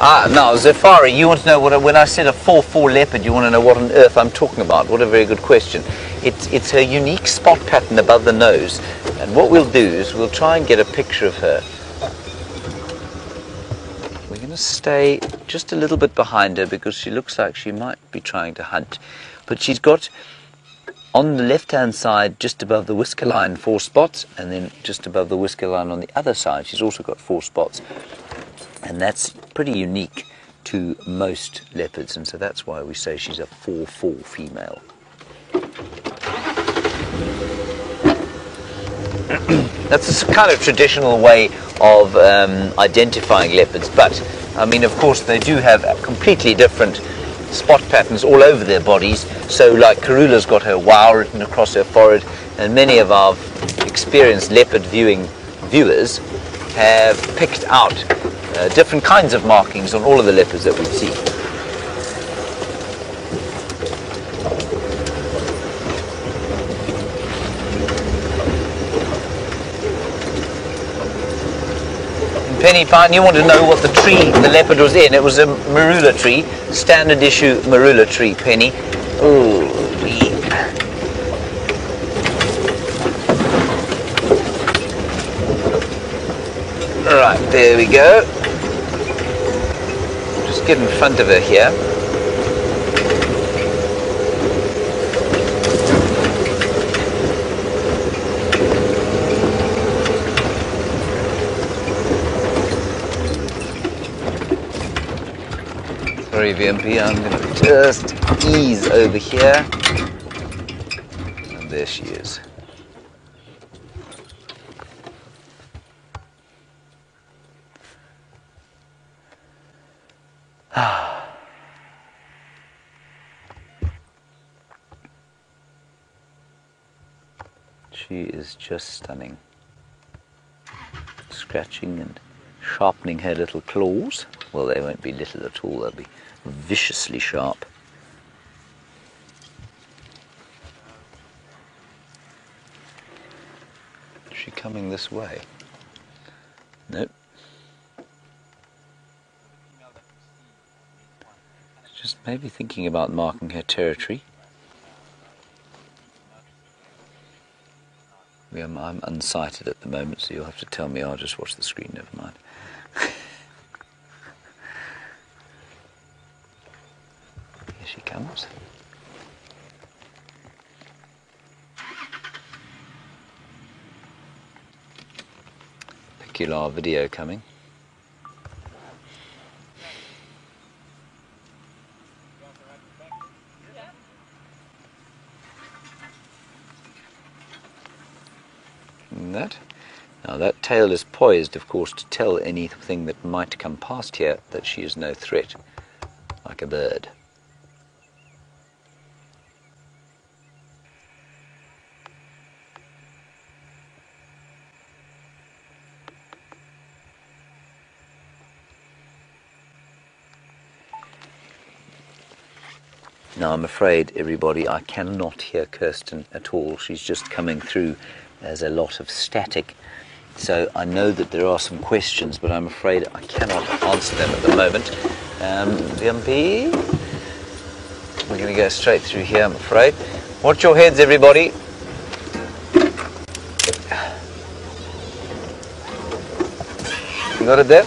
Ah, now, Zafari, you want to know when I said a 4-4 leopard, you want to know what on earth I'm talking about. What a very good question. It's her unique spot pattern above the nose. And what we'll do is we'll try and get a picture of her. We're going to stay just a little bit behind her because she looks like she might be trying to hunt. But she's got, on the left-hand side, just above the whisker line, 4 spots. And then just above the whisker line on the other side, she's also got 4 spots. And that's pretty unique to most leopards, and so that's why we say she's a 4-4 female. That's a kind of traditional way of identifying leopards, but I mean, of course, they do have completely different spot patterns all over their bodies. So like Karula's got her wow written across her forehead, and many of our experienced leopard viewers have picked out different kinds of markings on all of the leopards that we see. Penny Pine, you want to know what the tree the leopard was in. It was a marula tree, standard issue marula tree, Penny. Ooh, right, there we go. Just get in front of her here. Sorry, VMP, I'm going to just ease over here. And there she is. She is just stunning. Scratching and sharpening her little claws. Well, they won't be little at all, they'll be viciously sharp. Is she coming this way? Nope. Just maybe thinking about marking her territory. I'm unsighted at the moment, so you'll have to tell me. I'll just watch the screen, never mind. Here she comes. Peculiar video coming. That. Now that tail is poised, of course, to tell anything that might come past here that she is no threat, like a bird. Now, I'm afraid, everybody, I cannot hear Kirsten at all. She's just coming through. There's a lot of static. So I know that there are some questions, but I'm afraid I cannot answer them at the moment. VMP? We're going to go straight through here, I'm afraid. Watch your heads, everybody. You got it there?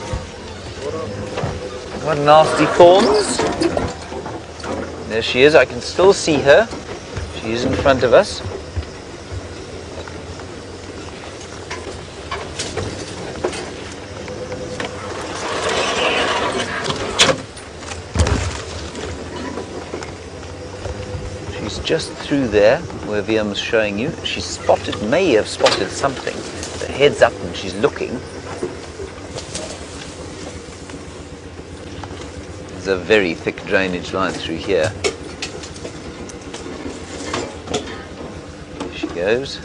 What nasty thorns? There she is. I can still see her. She is in front of us. She's just through there where Viam's showing you. She may have spotted something. The head's up and she's looking. There's a very thick drainage line through here. There she goes.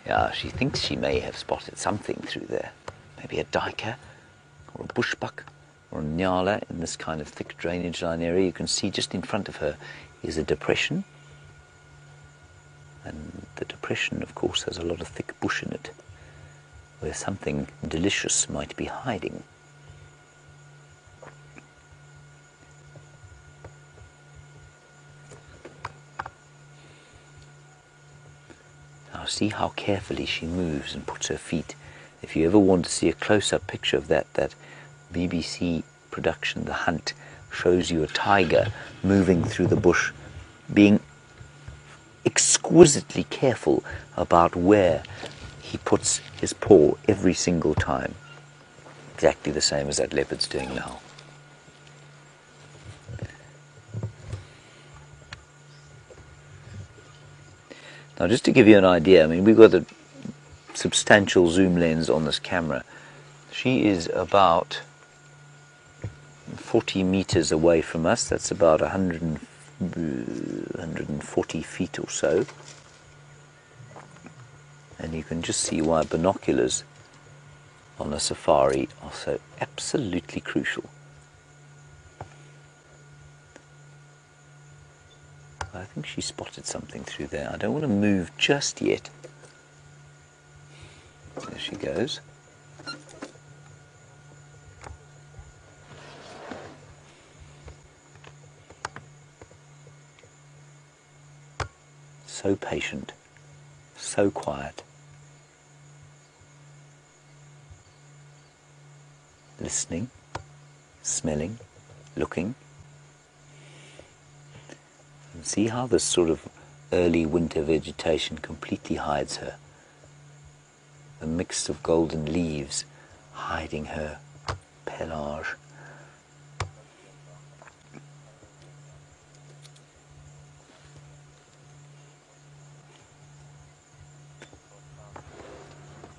Yeah, she thinks she may have spotted something through there. Maybe a duiker or a bushbuck or a nyala in this kind of thick drainage line area. You can see just in front of her is a depression. And the depression, of course, has a lot of thick bush in it, where something delicious might be hiding. Now see how carefully she moves and puts her feet. If you ever want to see a close-up picture of that BBC production, The Hunt, shows you a tiger moving through the bush, being exquisitely careful about where he puts his paw every single time. Exactly the same as that leopard's doing now. Now, just to give you an idea, I mean, we've got a substantial zoom lens on this camera. She is about 40 meters away from us. That's about 140 feet or so. And you can just see why binoculars on a safari are so absolutely crucial. I think she spotted something through there. I don't want to move just yet. There she goes. So patient, so quiet. Listening, smelling, looking. And see how this sort of early winter vegetation completely hides her. A mix of golden leaves hiding her pelage.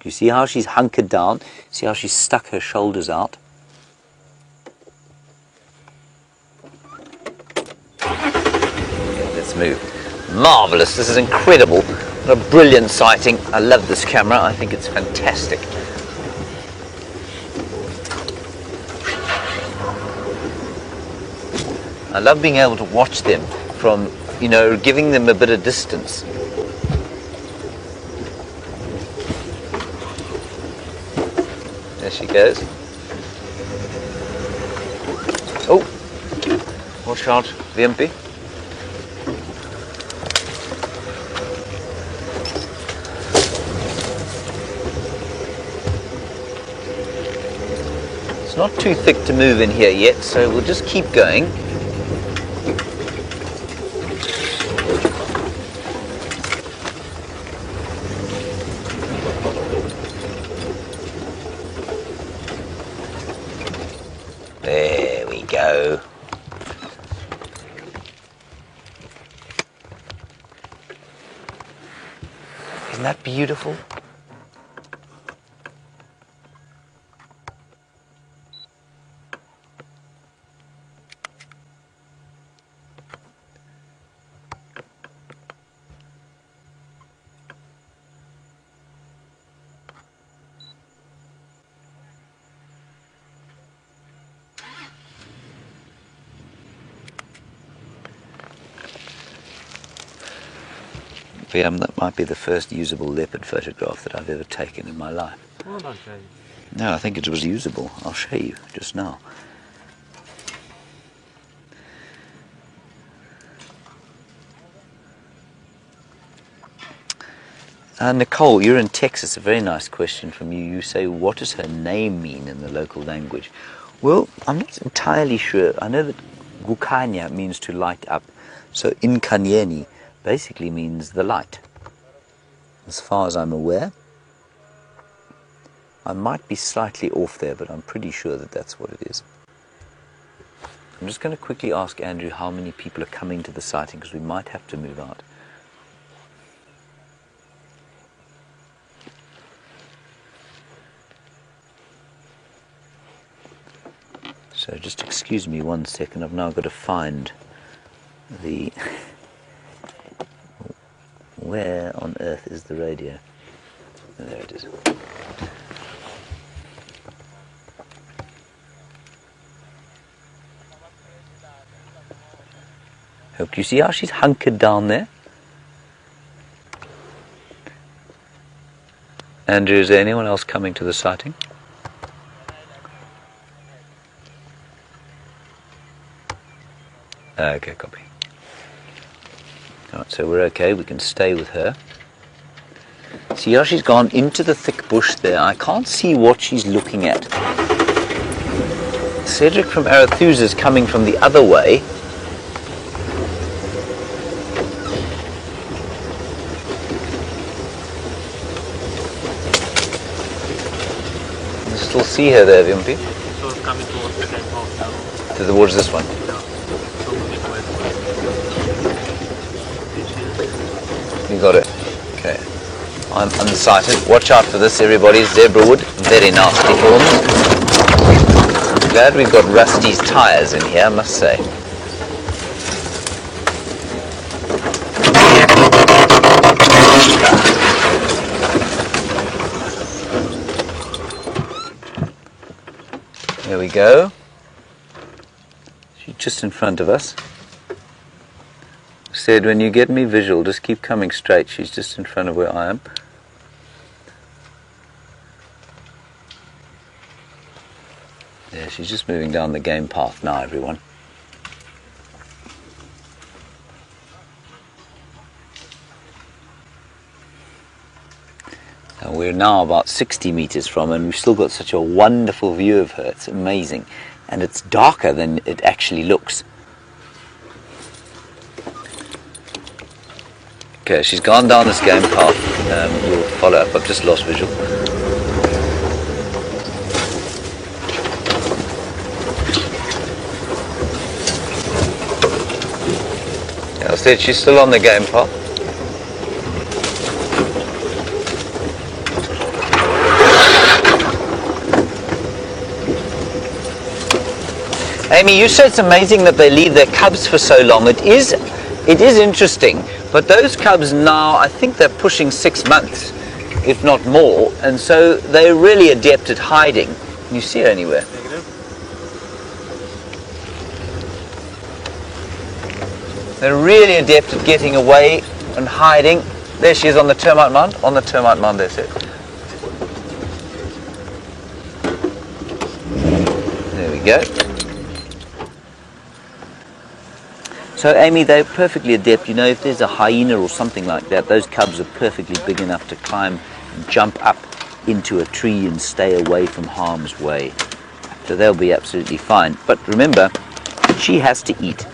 You see how she's hunkered down? See how she's stuck her shoulders out? Okay, let's move. Marvellous. This is incredible. What a brilliant sighting. I love this camera. I think it's fantastic. I love being able to watch them from, you know, giving them a bit of distance. There she goes. Oh, watch out, VMP. It's not too thick to move in here yet, so we'll just keep going. There we go. beautiful? That might be the first usable leopard photograph that I've ever taken in my life.
Well done, Jay.
No, I think it was usable. I'll show you just now. Nicole, you're in Texas. A very nice question from you. You say, what does her name mean in the local language? Well, I'm not entirely sure. I know that Gukanya means to light up. So Inkanyeni basically means the light. As far as I'm aware. I might be slightly off there, but I'm pretty sure that that's what it is. I'm just going to quickly ask Andrew how many people are coming to the sighting, because we might have to move out. So just excuse me 1 second. I've now got to find the... Where on earth is the radio? Oh, there it is. Hope you see how she's hunkered down there? Andrew, is there anyone else coming to the sighting? Okay, copy. Alright, so we're okay, we can stay with her. See how she's gone into the thick bush there? I can't see what she's looking at. Cedric from Arethusa is coming from the other way. You still see her there, Vyumpi?
So it's coming towards the game path now.
Towards this one?
Yeah. So moving westward.
You got it. Okay. I'm unsighted. Watch out for this, everybody. Zebra wood. Very nasty forms. Glad we've got Rusty's tyres in here, I must say. There we go. She's just in front of us. Said, when you get me visual, just keep coming straight. She's just in front of where I am. Yeah, she's just moving down the game path now, everyone. And we're now about 60 meters from her, and we've still got such a wonderful view of her. It's amazing. And it's darker than it actually looks. Okay, she's gone down this game path. We'll follow up. I've just lost visual. Yeah, I said she's still on the game path. Amy, you said it's amazing that they leave their cubs for so long. It is interesting, but those cubs now, I think they're pushing 6 months, if not more, and so they're really adept at hiding. Can you see her anywhere?
Negative.
They're really adept at getting away and hiding. There she is on the termite mound. On the termite mound, that's it. There we go. So Amy, they're perfectly adept. You know, if there's a hyena or something like that, those cubs are perfectly big enough to climb and jump up into a tree and stay away from harm's way. So they'll be absolutely fine. But remember, she has to eat.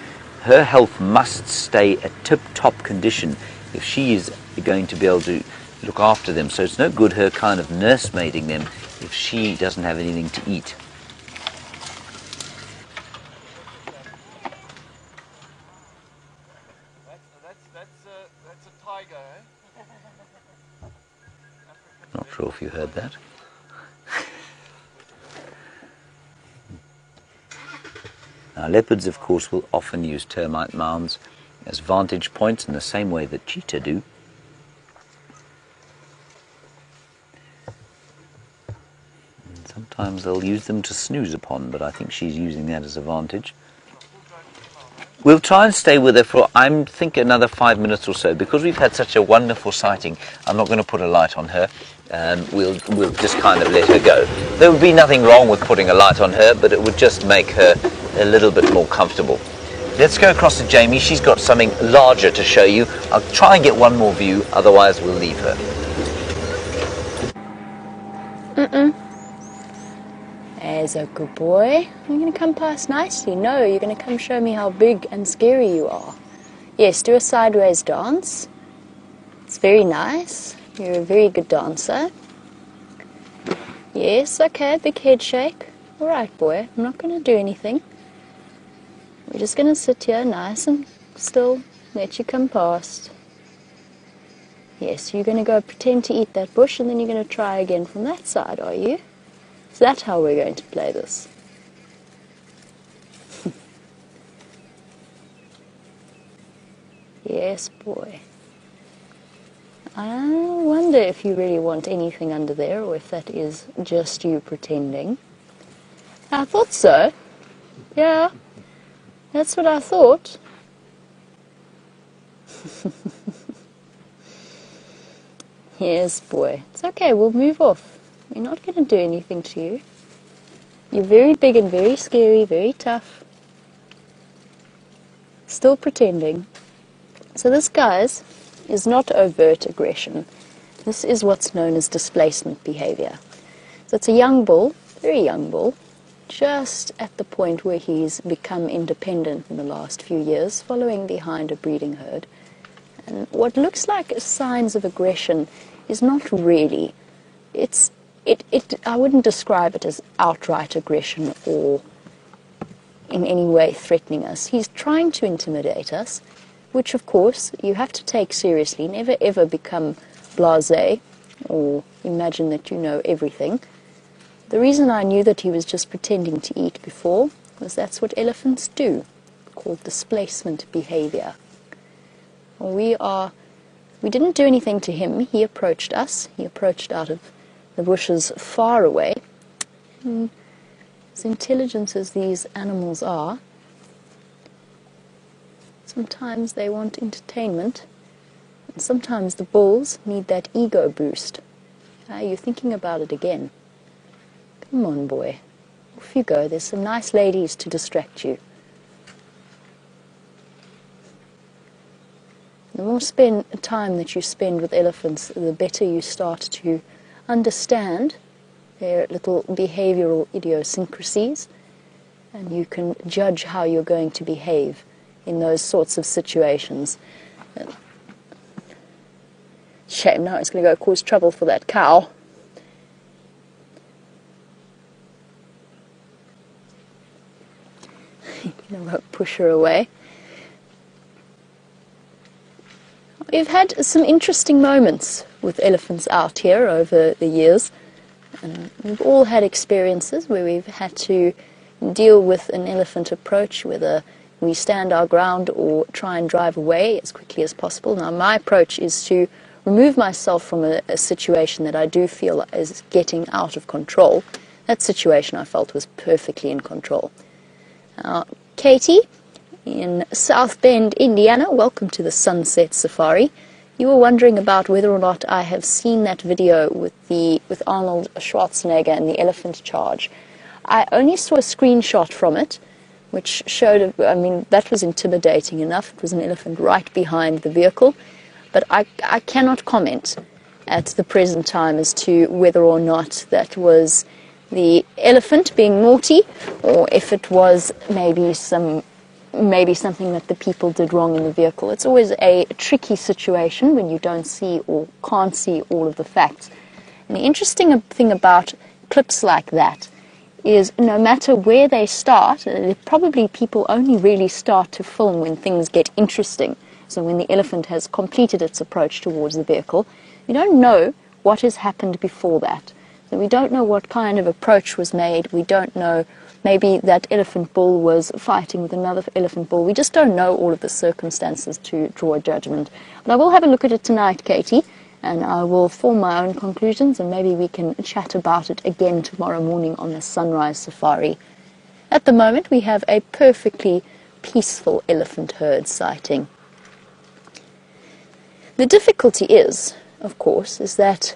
Her health must stay at tip-top condition if she is going to be able to look after them. So it's no good her kind of nursemaiding them if she doesn't have anything to eat.
That's a tiger, eh?
Not sure if you heard that. Now, leopards, of course, will often use termite mounds as vantage points in the same way that cheetah do. And sometimes they'll use them to snooze upon, but I think she's using that as a vantage. We'll try and stay with her for, I think, another 5 minutes or so. Because we've had such a wonderful sighting, I'm not going to put a light on her. We'll just kind of let her go. There would be nothing wrong with putting a light on her, but it would just make her a little bit more comfortable. Let's go across to Jamie. She's got something larger to show you. I'll try and get one more view, otherwise we'll leave her.
There's a good boy. You're going to come past nicely. No, you're going to come show me how big and scary you are. Yes, do a sideways dance. It's very nice. You're a very good dancer. Yes, okay, big head shake. All right, boy, I'm not going to do anything. We're just going to sit here nice and still, let you come past. Yes, you're going to go pretend to eat that bush, and then you're going to try again from that side, are you? Is that how we're going to play this? Yes, boy. I wonder if you really want anything under there, or if that is just you pretending. I thought so. Yeah, that's what I thought. Yes, boy. It's okay, we'll move off. We're not going to do anything to you. You're very big and very scary, very tough. Still pretending. So this, guys, is not overt aggression. This is what's known as displacement behavior. So it's a young bull, very young bull, just at the point where he's become independent in the last few years, following behind a breeding herd. And what looks like signs of aggression is not really. I wouldn't describe it as outright aggression or in any way threatening us. He's trying to intimidate us, which of course you have to take seriously. Never ever become blasé or imagine that you know everything. The reason I knew that he was just pretending to eat before was that's what elephants do, called displacement behavior. We didn't do anything to him. He approached us. He approached out of the bushes far away. And as intelligent as these animals are, sometimes they want entertainment, and sometimes the bulls need that ego boost. You're thinking about it again. Come on, boy. Off you go. There's some nice ladies to distract you. The more time that you spend with elephants, the better you start to understand their little behavioral idiosyncrasies, and you can judge how you're going to behave in those sorts of situations. Shame, now it's going to go cause trouble for that cow. You're going to push her away. We've had some interesting moments with elephants out here over the years. And we've all had experiences where we've had to deal with an elephant approach, whether we stand our ground or try and drive away as quickly as possible. Now, my approach is to remove myself from a situation that I do feel is getting out of control. That situation I felt was perfectly in control. Now, Katie, in South Bend, Indiana, welcome to the Sunset Safari. You were wondering about whether or not I have seen that video with Arnold Schwarzenegger and the elephant charge. I only saw a screenshot from it, which showed, that was intimidating enough. It was an elephant right behind the vehicle. But I cannot comment at the present time as to whether or not that was the elephant being naughty, or if it was maybe something that the people did wrong in the vehicle. It's always a tricky situation when you don't see or can't see all of the facts. And the interesting thing about clips like that is no matter where they start, probably people only really start to film when things get interesting. So when the elephant has completed its approach towards the vehicle, you don't know what has happened before that. So we don't know what kind of approach was made. We don't know, maybe that elephant bull was fighting with another elephant bull. We just don't know all of the circumstances to draw a judgment. But I will have a look at it tonight, Katie, and I will form my own conclusions, and maybe we can chat about it again tomorrow morning on the sunrise safari. At the moment, we have a perfectly peaceful elephant herd sighting. The difficulty is, of course, is that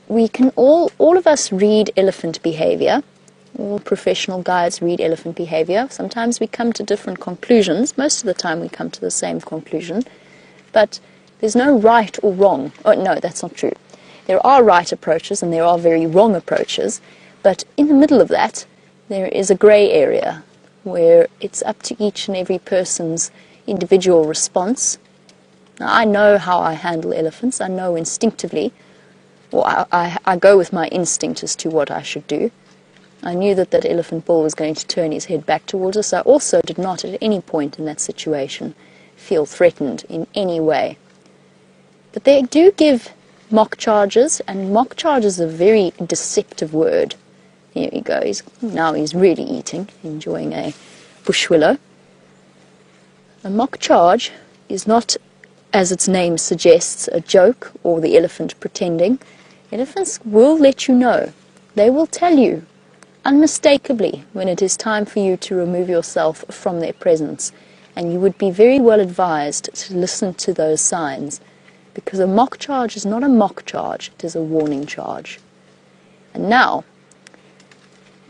we can all of us read elephant behavior. All professional guides read elephant behavior. Sometimes we come to different conclusions. Most of the time we come to the same conclusion. But there's no right or wrong. Oh, no, that's not true. There are right approaches and there are very wrong approaches. But in the middle of that, there is a grey area where it's up to each and every person's individual response. Now, I know how I handle elephants. I know instinctively, or I go with my instinct as to what I should do. I knew that that elephant bull was going to turn his head back towards us. I also did not at any point in that situation feel threatened in any way. But they do give mock charges, and mock charges are a very deceptive word. Here we go. Now he's really eating, enjoying a bush willow. A mock charge is not, as its name suggests, a joke or the elephant pretending. Elephants will let you know. They will tell you unmistakably when it is time for you to remove yourself from their presence. And you would be very well advised to listen to those signs, because a mock charge is not a mock charge, it is a warning charge. And now,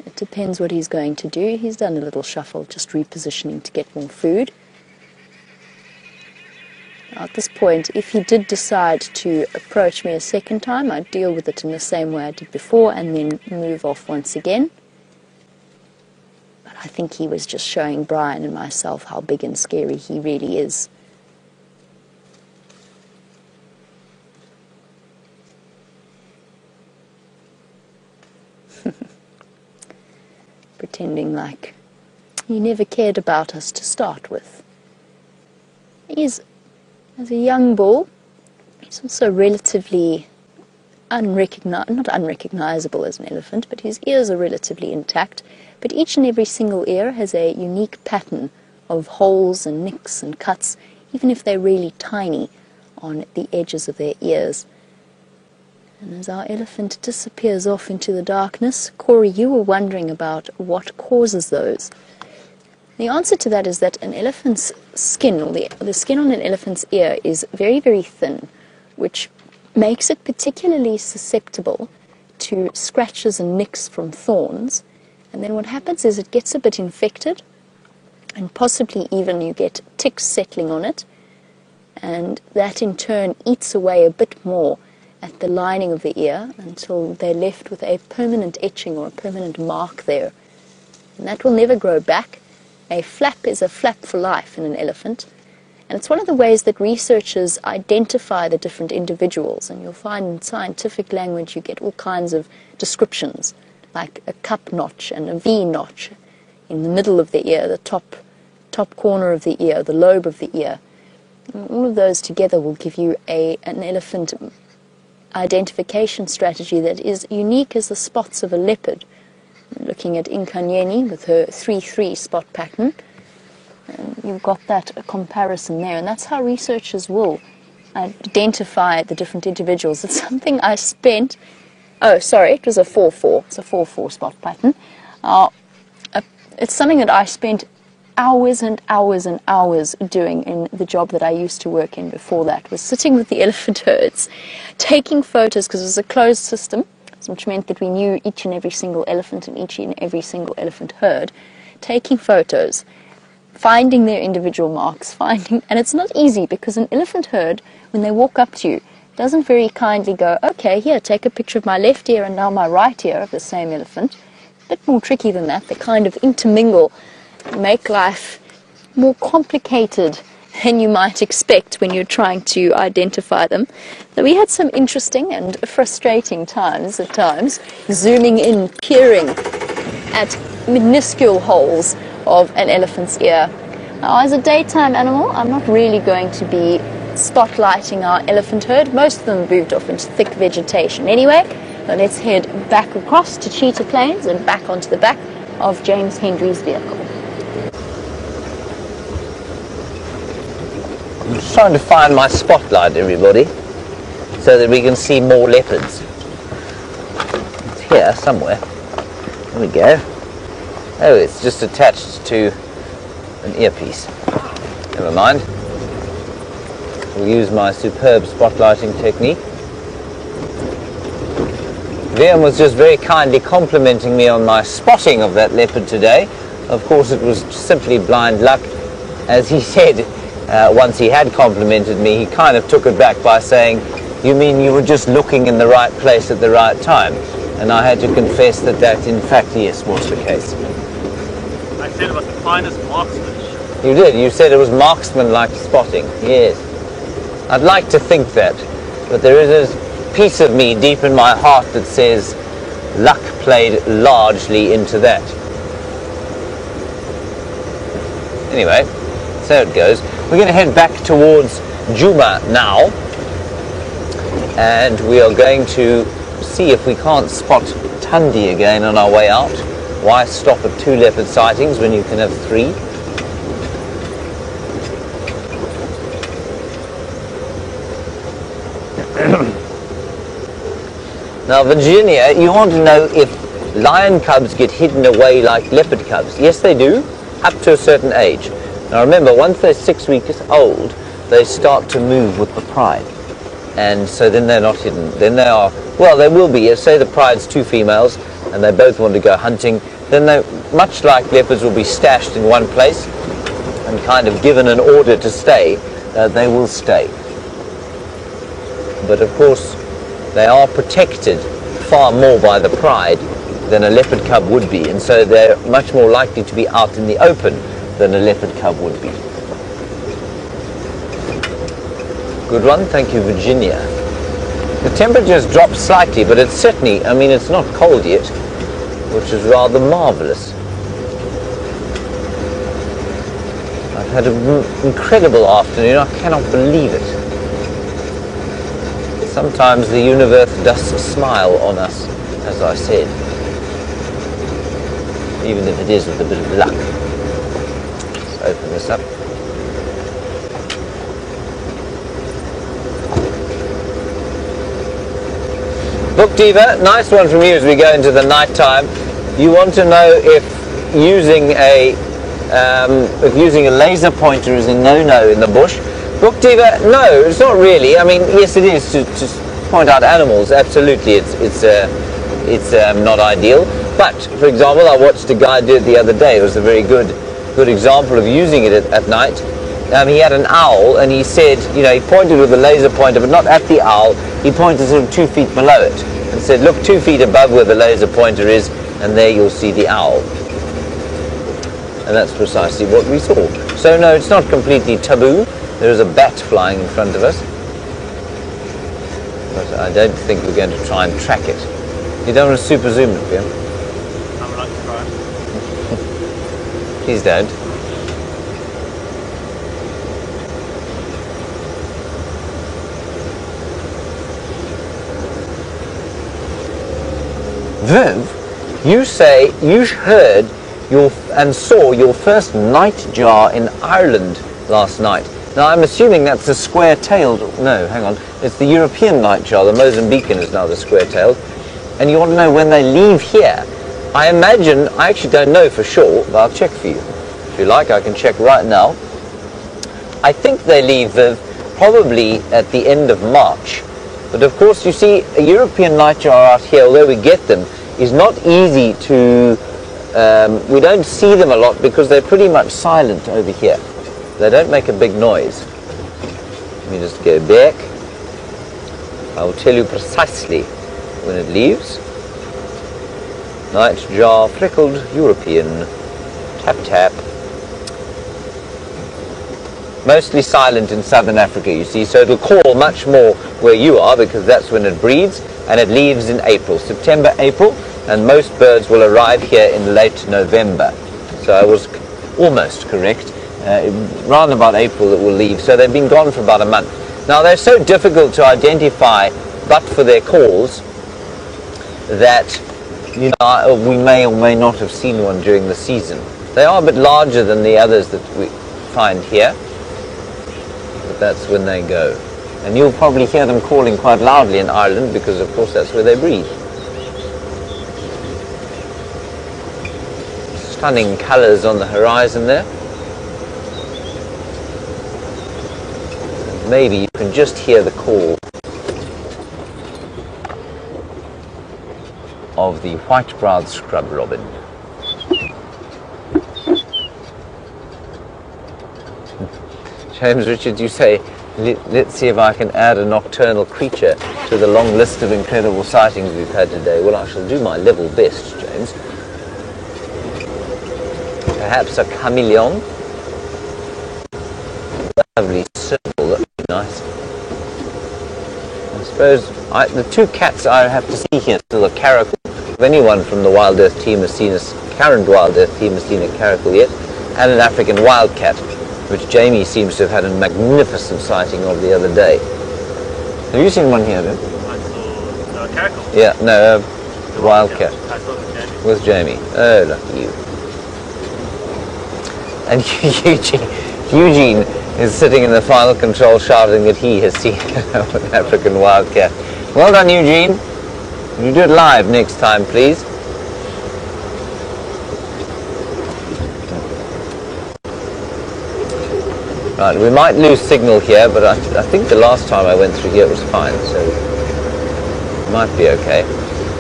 it depends what he's going to do. He's done a little shuffle, just repositioning to get more food. At this point, if he did decide to approach me a second time, I'd deal with it in the same way I did before and then move off once again. But I think he was just showing Brian and myself how big and scary he really is. Pretending like he never cared about us to start with. As a young bull, he's also relatively not unrecognizable as an elephant, but his ears are relatively intact. But each and every single ear has a unique pattern of holes and nicks and cuts, even if they're really tiny on the edges of their ears. And as our elephant disappears off into the darkness, Corey, you were wondering about what causes those. The answer to that is that an elephant's skin, or the skin on an elephant's ear, is very, very thin, which makes it particularly susceptible to scratches and nicks from thorns. And then what happens is it gets a bit infected, and possibly even you get ticks settling on it, and that in turn eats away a bit more at the lining of the ear until they're left with a permanent etching or a permanent mark there. And that will never grow back. A flap is a flap for life in an elephant, and it's one of the ways that researchers identify the different individuals. And you'll find in scientific language you get all kinds of descriptions, like a cup notch and a V notch in the middle of the ear, the top corner of the ear, the lobe of the ear. And all of those together will give you an elephant identification strategy that is unique as the spots of a leopard. Looking at Nkanyeni with her 3-3 spot pattern, and you've got that comparison there, and that's how researchers will identify the different individuals. It's something I spent, it was a 4-4, it's a 4-4 spot pattern. It's something that I spent hours and hours and hours doing in the job that I used to work in before that, was sitting with the elephant herds, taking photos, because it was a closed system, which meant that we knew each and every single elephant and each and every single elephant herd, taking photos, finding their individual marks, and it's not easy, because an elephant herd, when they walk up to you, doesn't very kindly go, okay, here, take a picture of my left ear and now my right ear of the same elephant. A bit more tricky than that. They kind of intermingle, make life more complicated than you might expect when you're trying to identify them. So we had some interesting and frustrating times at times, zooming in, peering at minuscule holes of an elephant's ear. Now, as a daytime animal, I'm not really going to be spotlighting our elephant herd. Most of them moved off into thick vegetation anyway. So let's head back across to Cheetah Plains and back onto the back of James Hendry's vehicle.
I'm just trying to find my spotlight, everybody, so that we can see more leopards. It's here somewhere. There we go. Oh, it's just attached to an earpiece. Never mind. We'll use my superb spotlighting technique. Liam was just very kindly complimenting me on my spotting of that leopard today. Of course, it was simply blind luck. As he said, once he had complimented me, he kind of took it back by saying, "You mean you were just looking in the right place at the right time?" And I had to confess that that, in fact, yes, was the case.
I said it was the finest marksmanship.
You did. You said it was marksman-like spotting. Yes. I'd like to think that, but there is a piece of me deep in my heart that says luck played largely into that. Anyway, so it goes. We're going to head back towards Djuma now, and we are going to see if we can't spot Tundi again on our way out. Why stop at 2 leopard sightings when you can have 3? Now, Virginia, you want to know if lion cubs get hidden away like leopard cubs. Yes, they do, up to a certain age. Now remember, once they're 6 weeks old, they start to move with the pride. And so then they're not hidden. Then they are, well, they will be. Say the pride's 2 females and they both want to go hunting, then they, much like leopards, will be stashed in one place and kind of given an order to stay. They will stay. But of course, they are protected far more by the pride than a leopard cub would be, and so they're much more likely to be out in the open than a leopard cub would be. Good one, thank you, Virginia. The temperature's dropped slightly, but it's certainly, I mean, it's not cold yet, which is rather marvelous. I've had an incredible afternoon, I cannot believe it. Sometimes the universe does smile on us, as I said, even if it is with a bit of luck. Let's open this up. Book Diva, nice one from you as we go into the night time. You want to know if using a laser pointer is a no-no in the bush. Book Diva, no, it's not really. I mean, yes, it is to point out animals. Absolutely, it's not ideal. But, for example, I watched a guy do it the other day. It was a very good example of using it at night. He had an owl, and he said, you know, he pointed with a laser pointer, but not at the owl. He pointed sort of 2 feet below it, and said, look 2 feet above where the laser pointer is, and there you'll see the owl. And that's precisely what we saw. So no, it's not completely taboo. There is a bat flying in front of us, but I don't think we're going to try and track it. You don't want to super zoom it, Liam?
I would like to try.
Please don't. Viv, you say you heard and saw your first nightjar in Ireland last night. Now I'm assuming that's the square-tailed, no, hang on, it's the European nightjar, the Mozambican is now the square-tailed. And you want to know when they leave here. I imagine, I actually don't know for sure, but I'll check for you. If you like, I can check right now. I think they leave probably at the end of March. But of course, you see, a European nightjar out here, although we get them, is not easy to, we don't see them a lot because they're pretty much silent over here. They don't make a big noise. Let me just go back. I will tell you precisely when it leaves. Nightjar, freckled European. Tap tap. Mostly silent in southern Africa, you see, so it'll call much more where you are because that's when it breeds, and it leaves in April, September, April, and most birds will arrive here in late November. So I was almost correct. Around about April it will leave, so they've been gone for about a month. Now they're so difficult to identify, but for their calls, that we may or may not have seen one during the season. They are a bit larger than the others that we find here, but that's when they go. And you'll probably hear them calling quite loudly in Ireland because, of course, that's where they breed. Stunning colours on the horizon there. And maybe you can just hear the call of the white-browed scrub robin. James Richard, you say, let's see if I can add a nocturnal creature to the long list of incredible sightings we've had today. Well, I shall do my level best, James. Perhaps a chameleon. Lovely circle, that would be nice. I suppose the two cats I have to see here still are caracal. If anyone from the Wild Earth team has seen current Wild Earth team has seen a caracal yet, and an African wildcat, which Jamie seems to have had a magnificent sighting of the other day. Have you seen one here, then?
I saw caracal.
Yeah, no, wildcat.
I saw the Jamie.
With Jamie. Oh, lucky you. And Eugene is sitting in the final control shouting that he has seen an African wildcat. Well done, Eugene. You do it live next time, please. Right, we might lose signal here, but I think the last time I went through here it was fine, so it might be okay.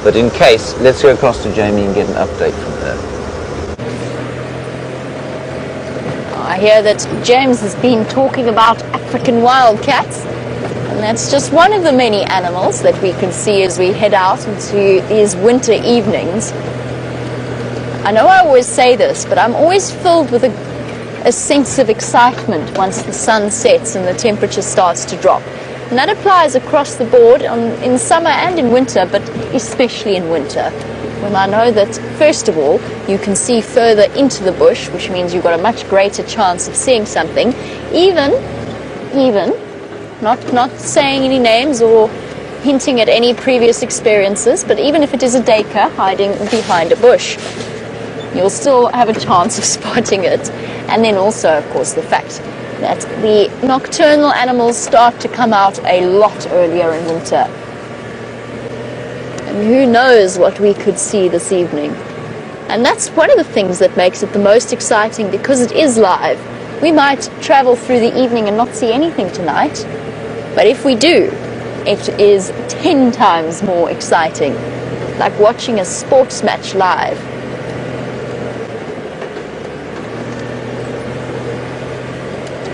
But in case, let's go across to Jamie and get an update from her.
I hear that James has been talking about African wildcats, and that's just one of the many animals that we can see as we head out into these winter evenings. I know I always say this, but I'm always filled with a sense of excitement once the sun sets and the temperature starts to drop. And that applies across the board in summer and in winter, but especially in winter, when I know that, first of all, you can see further into the bush, which means you've got a much greater chance of seeing something, even, not saying any names or hinting at any previous experiences, but even if it is a duiker hiding behind a bush, you'll still have a chance of spotting it. And then also, of course, the fact that the nocturnal animals start to come out a lot earlier in winter. And who knows what we could see this evening. And that's one of the things that makes it the most exciting, because it is live. We might travel through the evening and not see anything tonight, but if we do, it is 10 times more exciting, like watching a sports match live.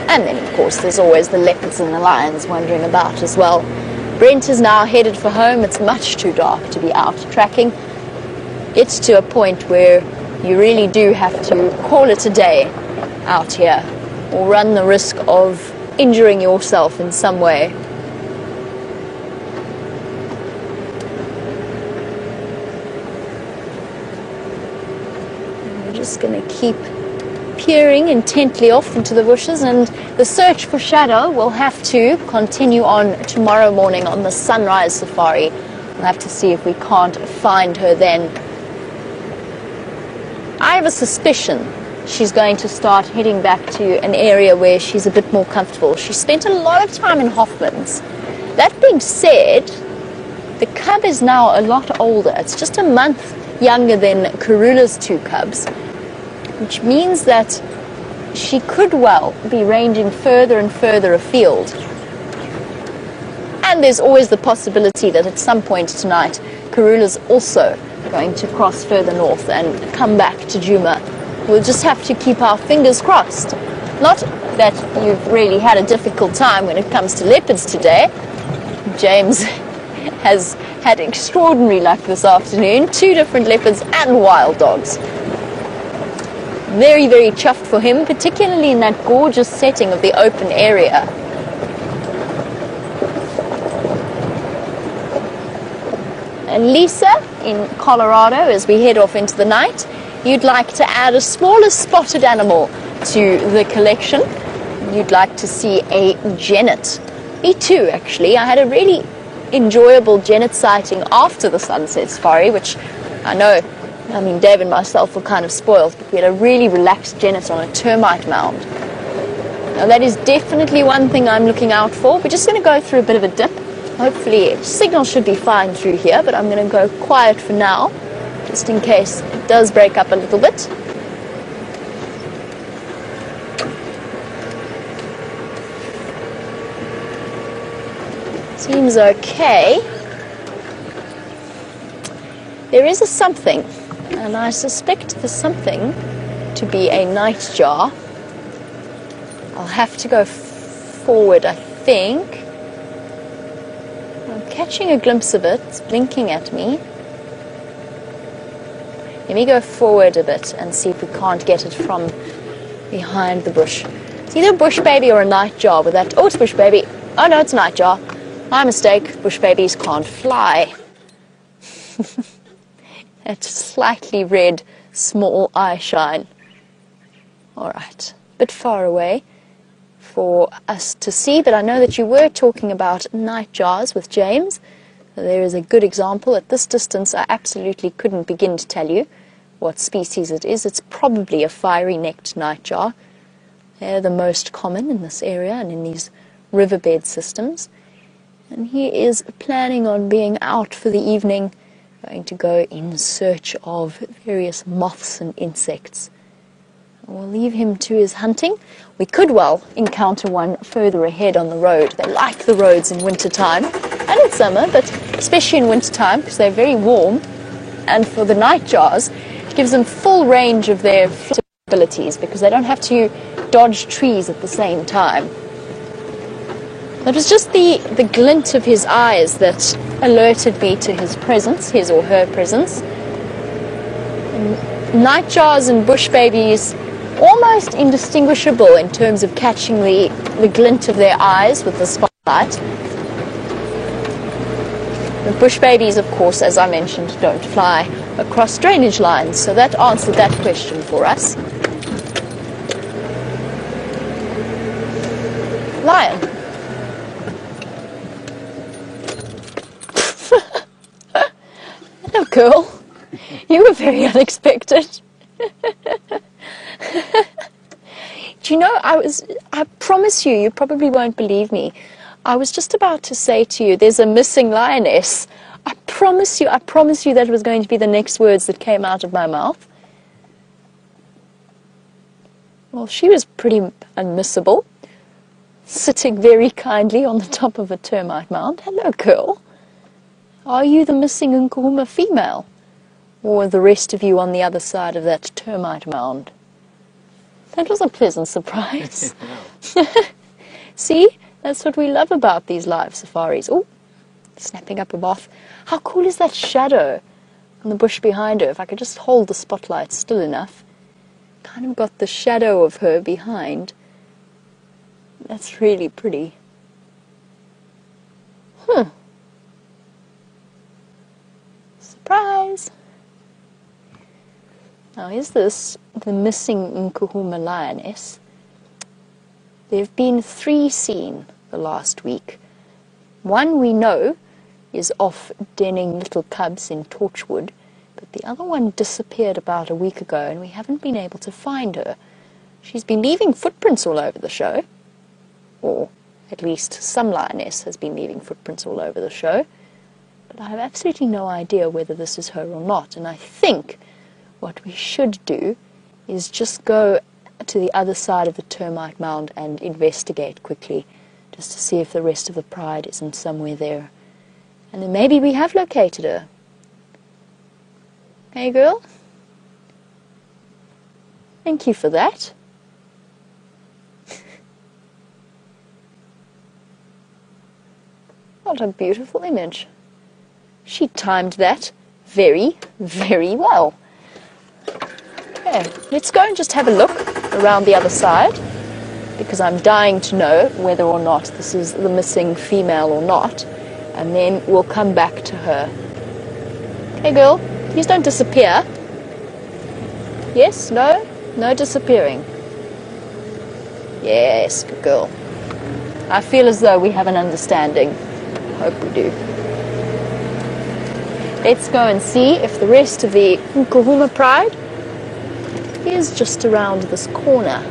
And then, of course, there's always the leopards and the lions wandering about as well. Brent is now headed for home. It's much too dark to be out tracking. It's to a point where you really do have to call it a day out here, or run the risk of injuring yourself in some way. We're just going to keep peering intently off into the bushes, and the search for Shadow will have to continue on tomorrow morning on the sunrise safari. We'll have to see if we can't find her then. I have a suspicion she's going to start heading back to an area where she's a bit more comfortable. She spent a lot of time in Hoffman's. That being said, the cub is now a lot older. It's just a month younger than Karula's two cubs, which means that she could well be ranging further and further afield. And there's always the possibility that at some point tonight, Karula's also going to cross further north and come back to Djuma. We'll just have to keep our fingers crossed. Not that you've really had a difficult time when it comes to leopards today. James has had extraordinary luck this afternoon. 2 different leopards and wild dogs. Very, very chuffed for him, particularly in that gorgeous setting of the open area. And Lisa, in Colorado, as we head off into the night, you'd like to add a smaller spotted animal to the collection. You'd like to see a genet, Me too, actually. I had a really enjoyable genet sighting after the sunset safari, which I know, Dave and myself were kind of spoiled, but we had a really relaxed genet on a termite mound. Now that is definitely one thing I'm looking out for. We're just going to go through a bit of a dip. Hopefully signal should be fine through here, but I'm going to go quiet for now, just in case it does break up a little bit. Seems okay. There is a something, and I suspect the something to be a nightjar. I'll have to go forward, I think. I'm catching a glimpse of it. It's blinking at me. Let me go forward a bit and see if we can't get it from behind the bush. It's either a bush baby or a nightjar with that. Oh, it's bush baby. Oh no, it's a nightjar. My mistake. Bush babies can't fly. That slightly red, small eye shine. All right, a bit far away for us to see, but I know that you were talking about nightjars with James. There is a good example. At this distance, I absolutely couldn't begin to tell you what species it is. It's probably a fiery-necked nightjar. They're the most common in this area and in these riverbed systems. And he is planning on being out for the evening, going to go in search of various moths and insects. We'll leave him to his hunting. We could well encounter one further ahead on the road. They like the roads in wintertime and in summer, but especially in wintertime because they're very warm. And for the nightjars, it gives them full range of their abilities because they don't have to dodge trees at the same time. It was just the glint of his eyes that alerted me to his presence, his or her presence. Nightjars and bush babies, almost indistinguishable in terms of catching the glint of their eyes with the spotlight. The bush babies, of course, as I mentioned, don't fly across drainage lines, so that answered that question for us. Lion. Hello, girl. You were very unexpected. Do you know, I promise you probably won't believe me. I was just about to say to you, there's a missing lioness. I promise you that was going to be the next words that came out of my mouth. Well, she was pretty unmissable, sitting very kindly on the top of a termite mound. Hello, girl. Are you the missing Nkuhuma female? Or the rest of you on the other side of that termite mound? That was a pleasant surprise. See? That's what we love about these live safaris. Oh, snapping up a moth. How cool is that shadow on the bush behind her? If I could just hold the spotlight still enough. Kind of got the shadow of her behind. That's really pretty. Surprise! Now is this the missing Nkuhuma lioness? There have been 3 seen the last week. One we know is off denning little cubs in Torchwood, but the other one disappeared about a week ago and we haven't been able to find her. She's been leaving footprints all over the show, or at least some lioness has been leaving footprints all over the show, but I have absolutely no idea whether this is her or not, and I think what we should do is just go to the other side of the termite mound and investigate quickly, just to see if the rest of the pride isn't somewhere there. And then maybe we have located her. Hey, girl? Thank you for that. What a beautiful image. She timed that very, very well. Okay, let's go and just have a look around the other side, because I'm dying to know whether or not this is the missing female or not, and then we'll come back to her. Hey girl, please don't disappear. Yes, no, no disappearing. Yes, good girl. I feel as though we have an understanding. Hope we do. Let's go and see if the rest of the Nkuhuma Pride is just around this corner.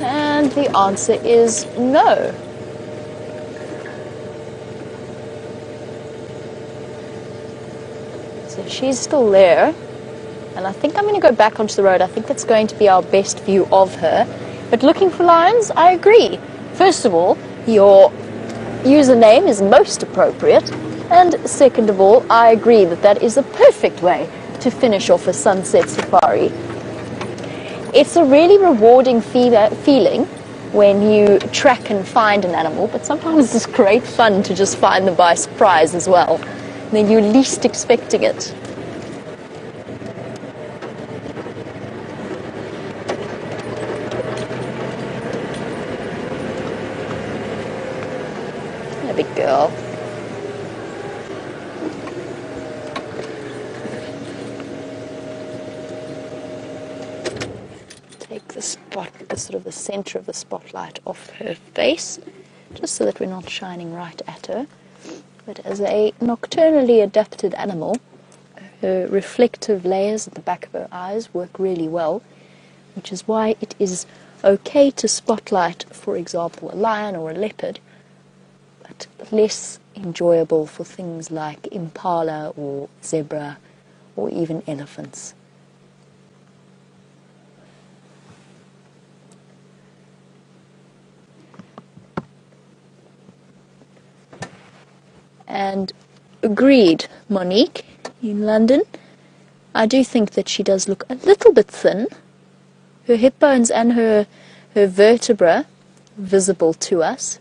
And the answer is no. So she's still there. And I think I'm going to go back onto the road. I think that's going to be our best view of her. But looking for lions, I agree. First of all, your username is most appropriate. And second of all, I agree that that is a perfect way to finish off a sunset safari. It's a really rewarding feeling when you track and find an animal, but sometimes it's great fun to just find them by surprise as well. And then you're least expecting it. A big girl. Take the sort of the center of the spotlight off her face, just so that we're not shining right at her. But as a nocturnally adapted animal, her reflective layers at the back of her eyes work really well, which is why it is okay to spotlight, for example, a lion or a leopard, but less enjoyable for things like impala or zebra or even elephants. And agreed, Monique, in London. I do think that she does look a little bit thin. Her hip bones and her vertebra visible to us.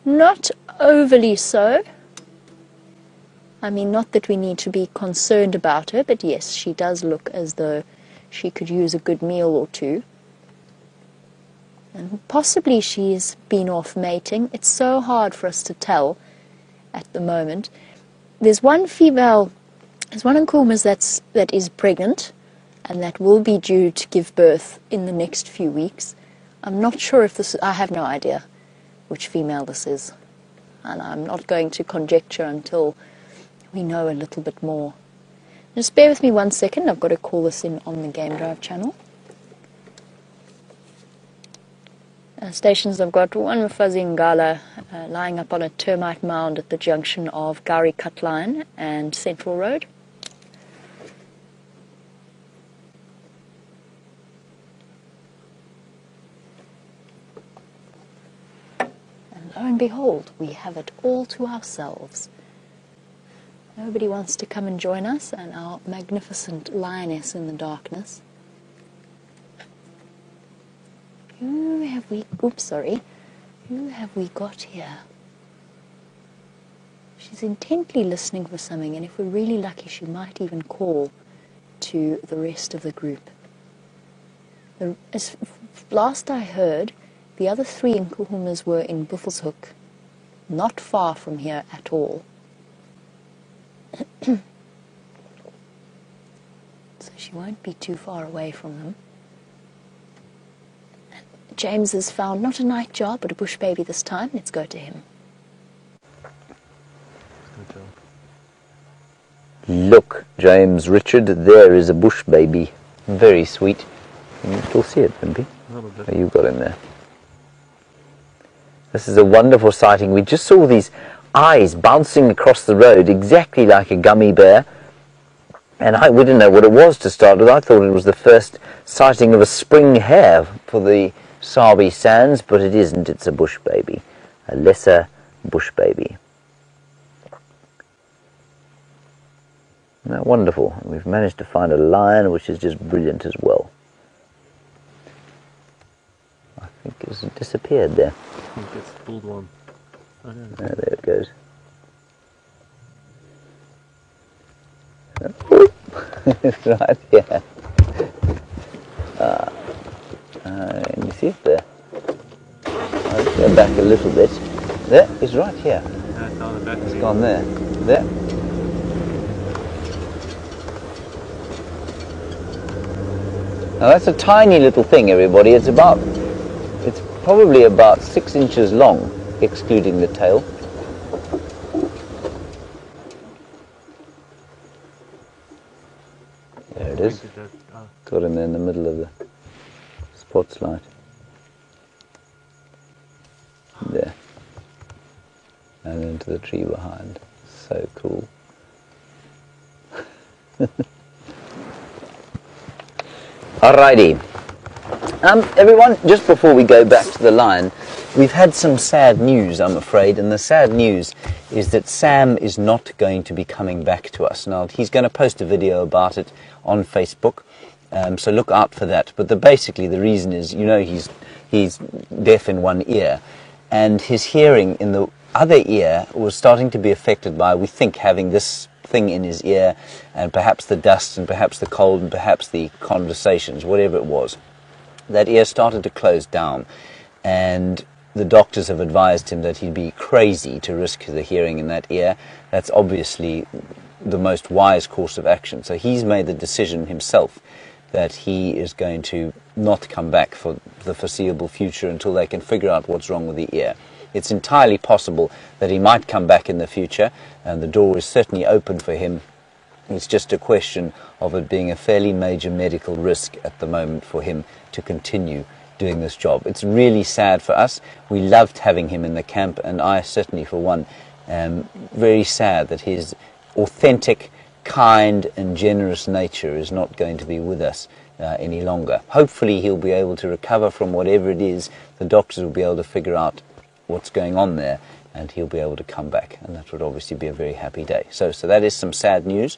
Not overly so. I mean, not that we need to be concerned about her, but yes, she does look as though she could use a good meal or two. And possibly she's been off mating. It's so hard for us to tell at the moment. There's one female, there's one Nkuhumas that is pregnant and that will be due to give birth in the next few weeks. I'm not sure if this, I have no idea which female this is, and I'm not going to conjecture until we know a little bit more. Just bear with me 1 second, I've got to call this in on the Game Drive channel. Stations, I've got one Mfazi Ngala lying up on a termite mound at the junction of Gowrie Cut Line and Central Road. And lo and behold, we have it all to ourselves. Nobody wants to come and join us and our magnificent lioness in the darkness. Who have we got here? She's intently listening for something, and if we're really lucky, she might even call to the rest of the group. As last I heard, the other 3 Nkuhumas were in Buffelshoek, not far from here at all. So she won't be too far away from them. James has found not a night jar, but a bush baby this time. Let's go to him.
Look, James Richard, there is a bush baby. Very sweet. Can you still see it, Wimpy?
A little bit.
Oh, you've got him there. This is a wonderful sighting. We just saw these eyes bouncing across the road, exactly like a gummy bear. And we didn't know what it was to start with. I thought it was the first sighting of a spring hare for the Sabi Sands, but it isn't. It's a bush baby, a lesser bush baby. Isn't that wonderful? We've managed to find a lion, which is just brilliant as well. I think it's disappeared there.
I think it's pulled one. Oh, no.
There it goes. It's right here. Can you see it there? I'll just go back a little bit. There, it's right here.
It's on the back.
It's gone there. There. Now that's a tiny little thing, everybody. It's probably about 6 inches long, excluding the tail. There it is. Got him in the middle of the spotlight. There. And into the tree behind. So cool. Alrighty. Everyone, just before we go back to the lion, we've had some sad news, I'm afraid, and the sad news is that Sam is not going to be coming back to us. Now, he's going to post a video about it on Facebook, so look out for that. But basically the reason is, you know, he's deaf in one ear, and his hearing in the other ear was starting to be affected by, we think, having this thing in his ear, and perhaps the dust, and perhaps the cold, and perhaps the conversations, whatever it was. That ear started to close down, and the doctors have advised him that he'd be crazy to risk the hearing in that ear. That's obviously the most wise course of action. So he's made the decision himself that he is going to not come back for the foreseeable future until they can figure out what's wrong with the ear. It's entirely possible that he might come back in the future, and the door is certainly open for him. It's just a question of it being a fairly major medical risk at the moment for him to continue doing this job. It's really sad for us. We loved having him in the camp, and I certainly, for one, am very sad that his authentic, kind and generous nature is not going to be with us any longer. Hopefully he'll be able to recover from whatever it is. The doctors will be able to figure out what's going on there, and he'll be able to come back, and that would obviously be a very happy day. So that is some sad news.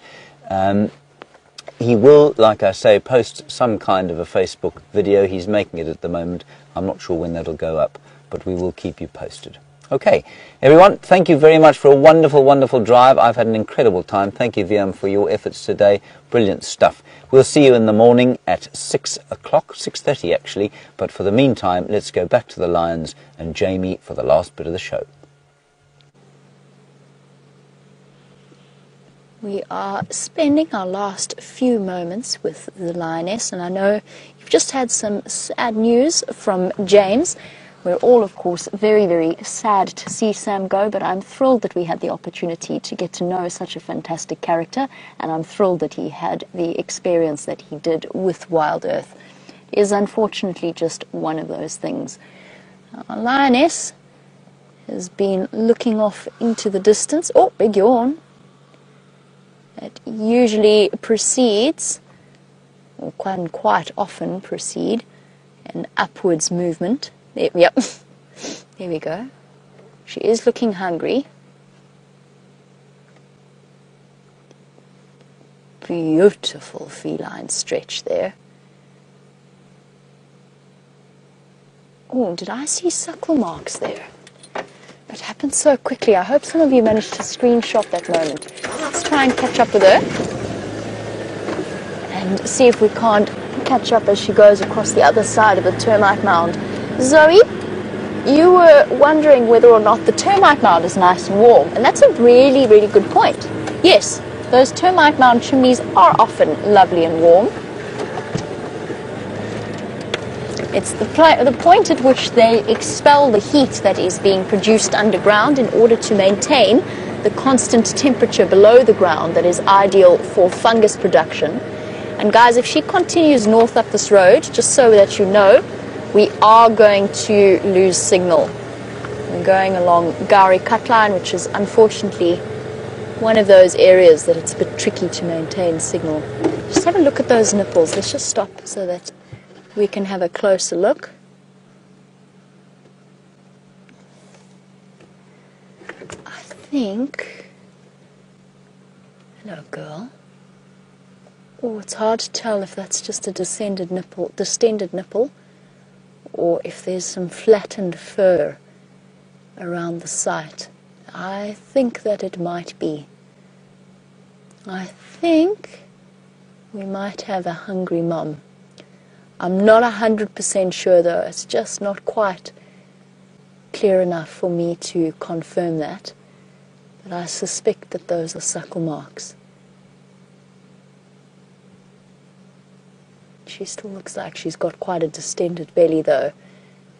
He will, like I say, post some kind of a Facebook video. He's making it at the moment. I'm not sure when that'll go up, but we will keep you posted. Okay, everyone, thank you very much for a wonderful, wonderful drive. I've had an incredible time. Thank you, Viam, for your efforts today. Brilliant stuff. We'll see you in the morning at 6 o'clock, 6:30 actually. But for the meantime, let's go back to the lions and Jamie for the last bit of the show.
We are spending our last few moments with the lioness, and I know you've just had some sad news from James. We're all, of course, very, very sad to see Sam go, but I'm thrilled that we had the opportunity to get to know such a fantastic character, and I'm thrilled that he had the experience that he did with Wild Earth. It is unfortunately just one of those things. Our lioness has been looking off into the distance. Oh, big yawn. It usually precedes, or quite often precede, an upwards movement. Yep, there we go. She is looking hungry. Beautiful feline stretch there. Oh, did I see suckle marks there? It happened so quickly. I hope some of you managed to screenshot that moment. Let's try and catch up with her and see if we can't catch up as she goes across the other side of the termite mound. Zoe, you were wondering whether or not the termite mound is nice and warm, and that's a really, really good point. Yes, those termite mound chimneys are often lovely and warm. It's the point at which they expel the heat that is being produced underground in order to maintain the constant temperature below the ground that is ideal for fungus production. And guys, if she continues north up this road, just so that you know, we are going to lose signal. We're going along Gowrie Cutline, which is unfortunately one of those areas that it's a bit tricky to maintain signal. Just have a look at those nipples. Let's just stop so that we can have a closer look. I think... Hello, girl. Oh, it's hard to tell if that's just a distended nipple, or if there's some flattened fur around the site. I think that it might be. I think we might have a hungry mom. I'm not 100% sure though. It's just not quite clear enough for me to confirm that. But I suspect that those are suckle marks. She still looks like she's got quite a distended belly though,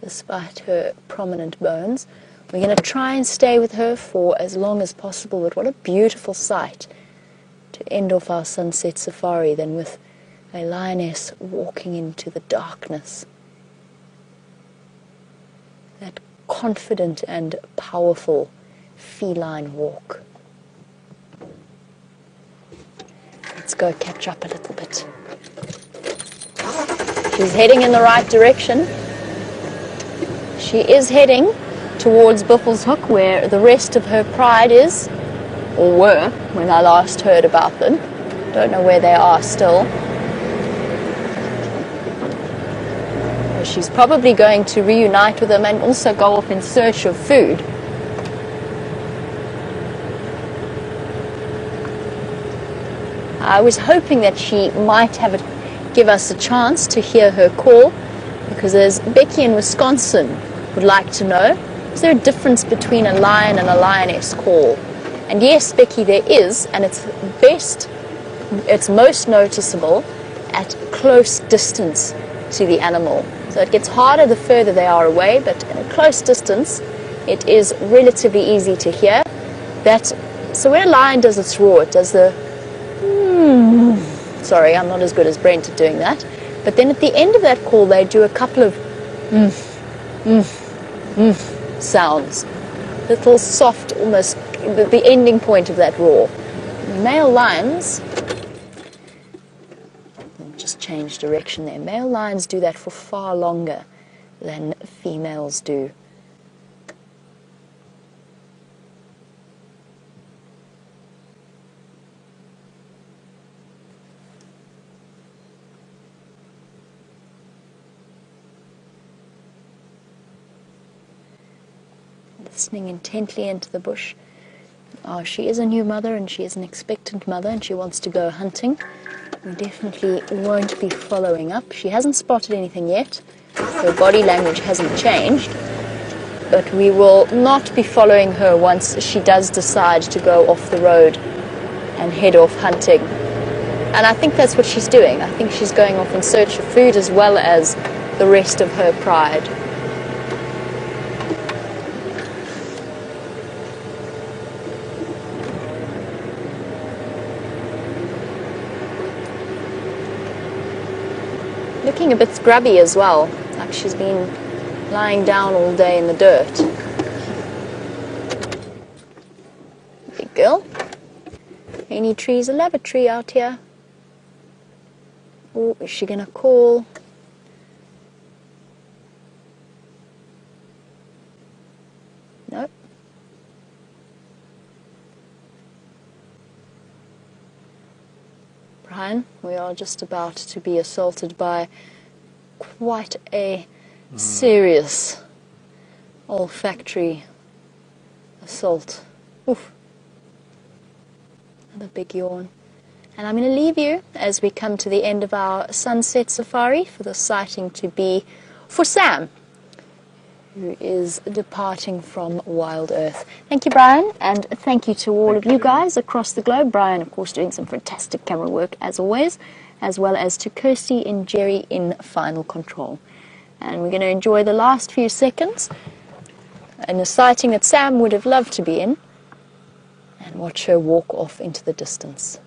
despite her prominent bones. We're going to try and stay with her for as long as possible, but what a beautiful sight to end off our sunset safari than with a lioness walking into the darkness. That confident and powerful feline walk. Let's go catch up a little bit. She's heading in the right direction. She is heading towards Buffelshoek, where the rest of her pride is, or were, when I last heard about them. Don't know where they are still. She's probably going to reunite with them and also go off in search of food. I was hoping that she might give us a chance to hear her call, because as Becky in Wisconsin would like to know, is there a difference between a lion and a lioness call? And yes, Becky, there is, and it's most noticeable at close distance to the animal. So it gets harder the further they are away, but at a close distance, it is relatively easy to hear. So when a lion does its roar, it does the sorry, I'm not as good as Brent at doing that. But then at the end of that call, they do a couple of sounds. Little soft, almost the ending point of that roar. Male lions, just change direction there. Male lions do that for far longer than females do. Listening intently into the bush. Oh, she is a new mother and she is an expectant mother and she wants to go hunting. We definitely won't be following up. She hasn't spotted anything yet. Her body language hasn't changed. But we will not be following her once she does decide to go off the road and head off hunting. And I think that's what she's doing. I think she's going off in search of food as well as the rest of her pride. Looking a bit grubby as well, like she's been lying down all day in the dirt. Big girl. Any trees? A lavatory out here. Oh, is she gonna call? Nope. Brian, we are just about to be assaulted by quite a serious olfactory assault. Oof. Another big yawn. And I'm going to leave you as we come to the end of our sunset safari for the sighting to be for Sam, who is departing from Wild Earth. Thank you, Brian, and thank you to all of you guys across the globe. Brian, of course, doing some fantastic camera work as always, as well as to Kirsty and Jerry in final control. And we're going to enjoy the last few seconds in a sighting that Sam would have loved to be in, and watch her walk off into the distance.